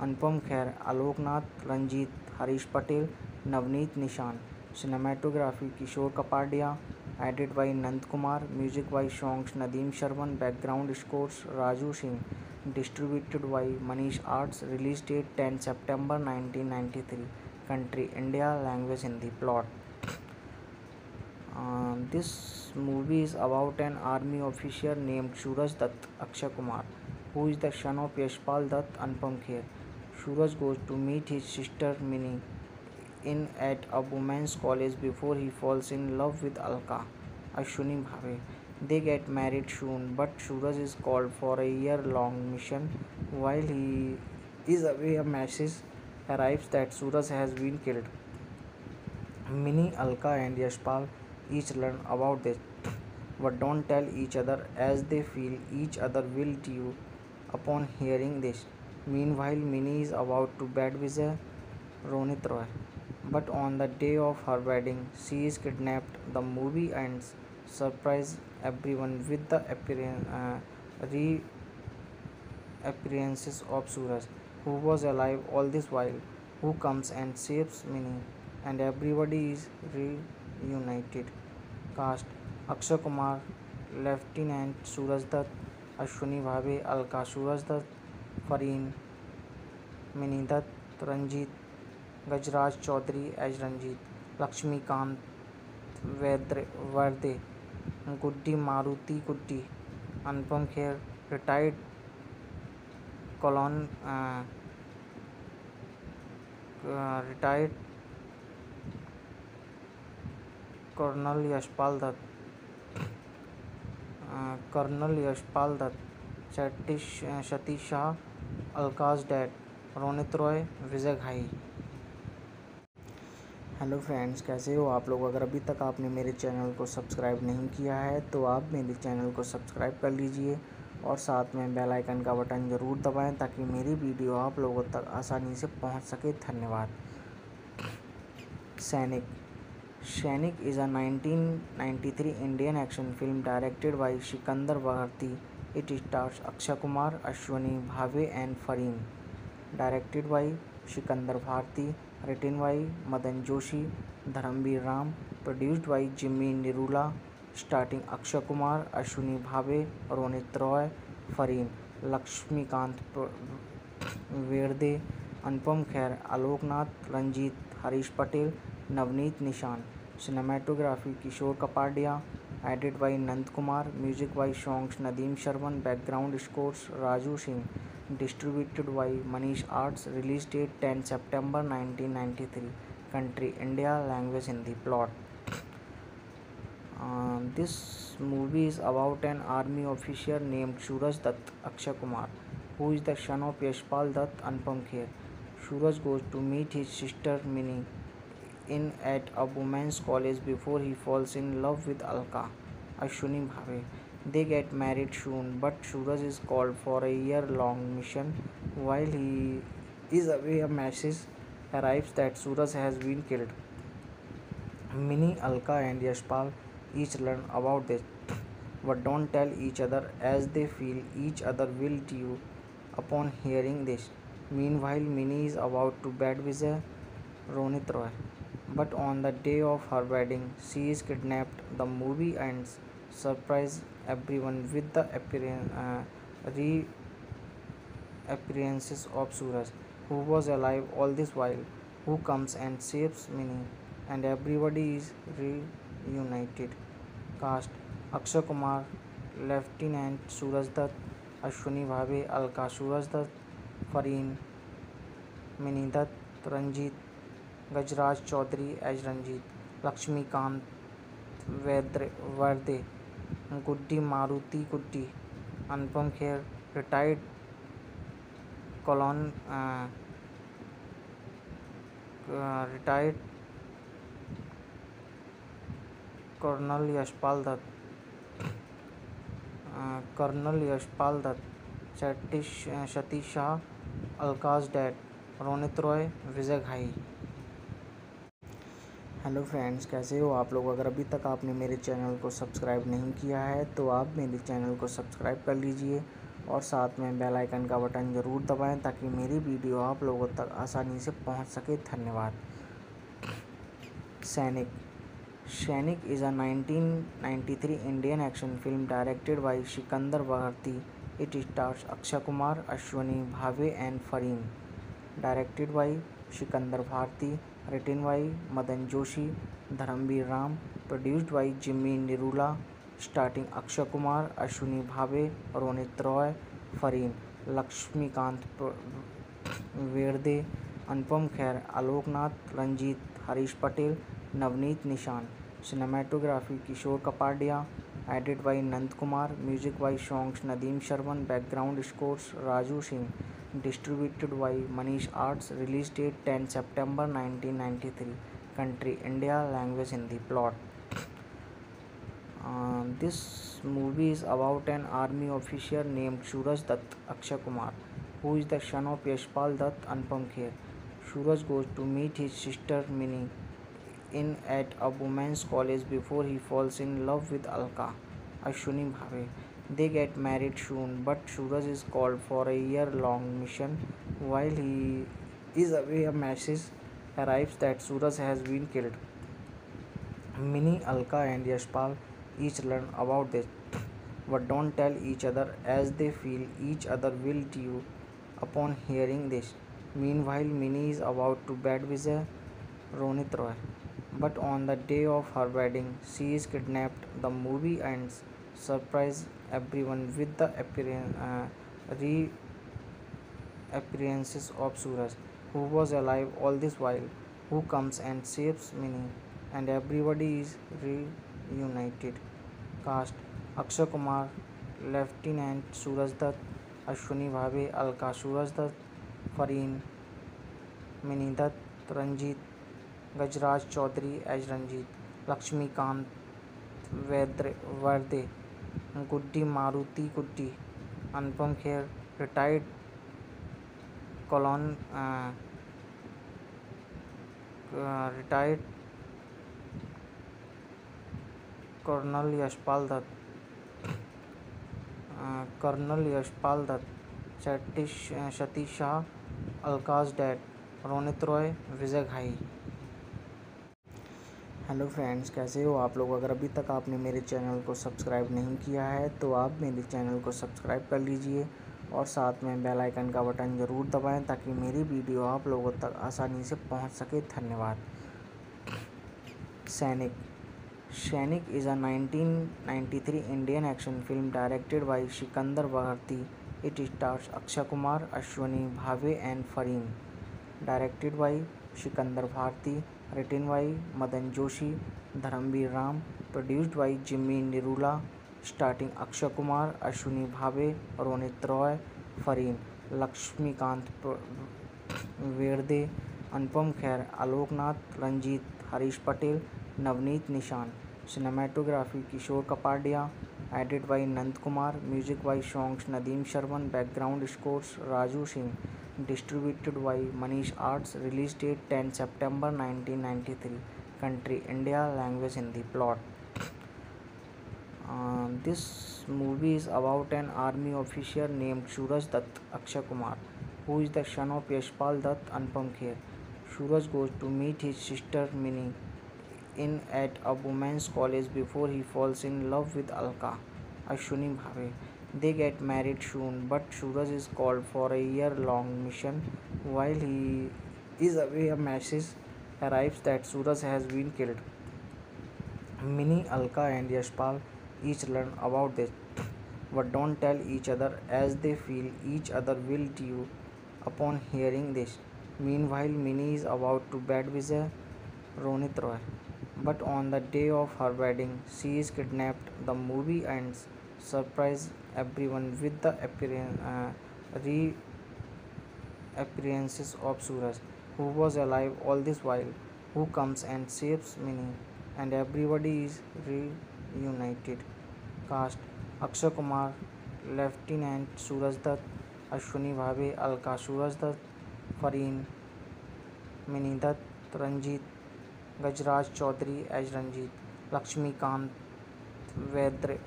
Anupam Kher, Alok Nath, Ranjit, Harish Patel, Navneet निशान. Cinematography Kishore Kapadia. Edited by Nand Kumar. Music by songs Nadeem Sharman. Background scores Raju Singh. Distributed by Manish Arts. Release date 10 September 1993. Country India. Language Hindi. Plot. This movie is about an army officer named Suraj Dutt Akshay Kumar, who is the son of Yashpal Dutt Anupam Kher. Suraj goes to meet his sister Mini in at a women's college before he falls in love with Alka, Ashwini Bhave. They get married soon, but Suraj is called for a year-long mission. While he is away, a message arrives that Suraj has been killed. Mini, Alka, and Yashpal each learn about this, but don't tell each other as they feel each other will do upon hearing this. Meanwhile, Mini is about to bed with Ronit Roy, but on the day of her wedding, she is kidnapped. The movie ends, surprise everyone with the reappearances of Suraj, who was alive all this while, who comes and saves Mini, and everybody is reunited. Cast: Akshay Kumar, Lieutenant Suraj Dutt, Ashwini Bhave, Alka Suraj Dutt, Fareen, Mini Dutt, Ranjit, Gajraj Chaudhary as Ranjit, Lakshmikant Verde, Guddi Maruti Guddi, Anupam Kher, retired colon retired Colonel Yashpal Dutt, Satish Shah, Alka's dad, Ronit Roy, Vijay Ghai. Hello friends, कैसे हो आप लोग? अगर अभी तक आपने मेरे channel को सब्सक्राइब नहीं किया है तो आप मेरे चैनल को सब्सक्राइब कर लीजिए और साथ में बेल आइकन का बटन ज़रूर दबाएं ताकि मेरी वीडियो आप लोगों तक आसानी से पहुंच सके. धन्यवाद. सैनिक is a 1993 Indian action film directed by Sikandar Bharti. It stars Akshay Kumar, Ashwini Bhave and Fareen. Directed by Sikandar Bharti. Written by Madan Joshi, Dharamveer Ram. Produced by Jimmy Nirula. Starting Akshay Kumar, Ashwini Bhave, Ronit Roy, Fareen, Lakshmikant Verde, Anupam Kher, Aloknath, Ranjit, Harish Patel, Navneet Nishan. Cinematography Kishore Kapadia. Edited by Nand Kumar. Music by songs Nadeem Sharman. Background scores Raju Singh. Distributed by Manish Arts. Release date 10 September 1993. Country India. Language Hindi. Plot. This movie is about an army officer named Suraj Dutt Akshay Kumar, who is the son of Yashpal Dutt Anupam Kher. Suraj goes to meet his sister Mini in at a women's college before he falls in love with Alka, Ashwini Bhave. They get married soon, but Suraj is called for a year-long mission. While he is away, a message arrives that Suraj has been killed. Mini, Alka, and Yashpal each learn about this, but don't tell each other as they feel each other will do upon hearing this. Meanwhile, Mini is about to bed with Ronit Roy, but on the day of her wedding, she is kidnapped. The movie ends, surprise everyone with the reappearances of Suraj, who was alive all this while, who comes and saves Mini, and everybody is reunited. Cast: Akshay Kumar, Lieutenant Suraj Dutt, Ashwini Bhave, Alka Suraj Dutt, Fareen, Mini Dutt, Ranjit, Gajraj Chaudhary as Ranjit, Lakshmikant Verde, Guddi Maruti Guddi, Anupam Kher, retired colon retired Colonel Yashpal Dutt, Satish Shah, Alka's dad, Ronit Roy, Vijay Ghai. Hello friends, कैसे हो आप लोग। अगर अभी तक आपने मेरे channel को सब्सक्राइब नहीं किया है तो आप मेरे चैनल को सब्सक्राइब कर लीजिए और साथ में बेल आइकन का बटन ज़रूर दबाएं ताकि मेरी वीडियो आप लोगों तक आसानी से पहुंच सके। धन्यवाद। Sainik Sainik is a 1993 Indian action film directed by Sikandar Bharti. It stars Akshay Kumar, Ashwini Bhave and Fareen. Directed by Sikandar Bharti. Written by Madan Joshi, Dharamveer Ram. Produced by Jimmy Nirula. Starting Akshay Kumar, Ashwini Bhave, Ronit Roy, Fareen, Lakshmikant Verde, Anupam Kher, Alok Nath, Ranjit, Harish Patel, Navneet Nishan. Cinematography Kishore Kapadia. Edited by Nand Kumar. Music by songs Nadeem Sharman. Background scores Raju Singh. Distributed by Manish Arts. Release date 10 September 1993. Country India. Language Hindi. Plot. This movie is about an army officer named Suraj Dutt Akshay Kumar, who is the son of Yashpal Dutt Anupam Kher. Suraj goes to meet his sister Mini in at a women's college before he falls in love with Alka, Ashwini Bhave. They get married soon, but Suraj is called for a year-long mission. While he is away, a message arrives that Suraj has been killed. Mini, Alka, and Yashpal each learn about this, but don't tell each other as they feel each other will do upon hearing this. Meanwhile, Mini is about to bed with Ronit Roy, but on the day of her wedding, she is kidnapped. The movie ends, surprise everyone with the reappearances of Suraj, who was alive all this while, who comes and saves Mini, and everybody is reunited. Cast: Akshay Kumar, Lieutenant Suraj Dutt, Ashwini Bhave, Alka Suraj Dutt, Fareen, Mini Dutt, Ranjit, Gajraj Chaudhary as Ranjit, Lakshmikant Verde, Guddi Maruti Guddi, Anupam Kher, retired colon retired Colonel Yashpal Dutt, Satish Shah, Alka's dad, Ronit Roy, Vijay Ghai. Hello friends, कैसे हो आप लोग। अगर अभी तक आपने मेरे channel को सब्सक्राइब नहीं किया है तो आप मेरे चैनल को सब्सक्राइब कर लीजिए और साथ में बेल आइकन का बटन ज़रूर दबाएं ताकि मेरी वीडियो आप लोगों तक आसानी से पहुंच सके। धन्यवाद. सैनिक is a 1993 Indian action film directed by Sikandar Bharti. It stars Akshay Kumar, Ashwini Bhave and Fareen. Directed by Sikandar Bharti. Written by Madan Joshi, Dharamveer Ram. Produced by Jimmy Nirula. Starting Akshay Kumar, Ashwini Bhave, Ronit Roy, Fareen, Lakshmikant Verde, Anupam Kher, Alok Nath, Ranjit, Harish Patel, Navneet Nishan. Cinematography Kishore Kapadia. Edited by Nand Kumar. Music by songs Nadeem Sharman. Background scores Raju Singh. Distributed by Manish Arts. Release date 10 September 1993. Country India. Language Hindi. Plot. This movie is about an army officer named Suraj Dutt Akshay Kumar, who is the son of Yashpal Dutt Anupam Kher. Suraj goes to meet his sister Mini in at a women's college before he falls in love with Alka, Ashwini Bhave. They get married soon, but Suraj is called for a year-long mission. While he is away, a message arrives that Suraj has been killed. Mini, Alka, and Yashpal each learn about this, but don't tell each other as they feel each other will do upon hearing this. Meanwhile, Mini is about to bed with Ronit Roy, but on the day of her wedding, she is kidnapped. The movie ends, surprise everyone with the reappearances of Suraj, who was alive all this while, who comes and saves Mini, and everybody is reunited. Cast: Akshay Kumar, Lieutenant Suraj Dutt, Ashwini Bhave, Alka Suraj Dutt, Fareen, Mini Dutt, Ranjit, Gajraj Chaudhary as Ranjit, Lakshmikant Verde,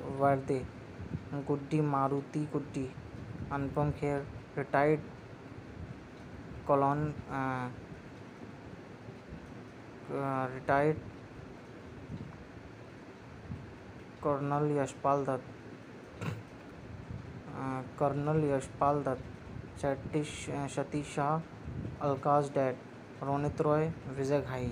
Guddi Maruti Guddi, Anupam Kher, retired colon retired Colonel Yashpal Dutt, Colonel Yashpal Dutt, Satish Shah, Alka's dad, Ronit Roy, Vijay Ghai.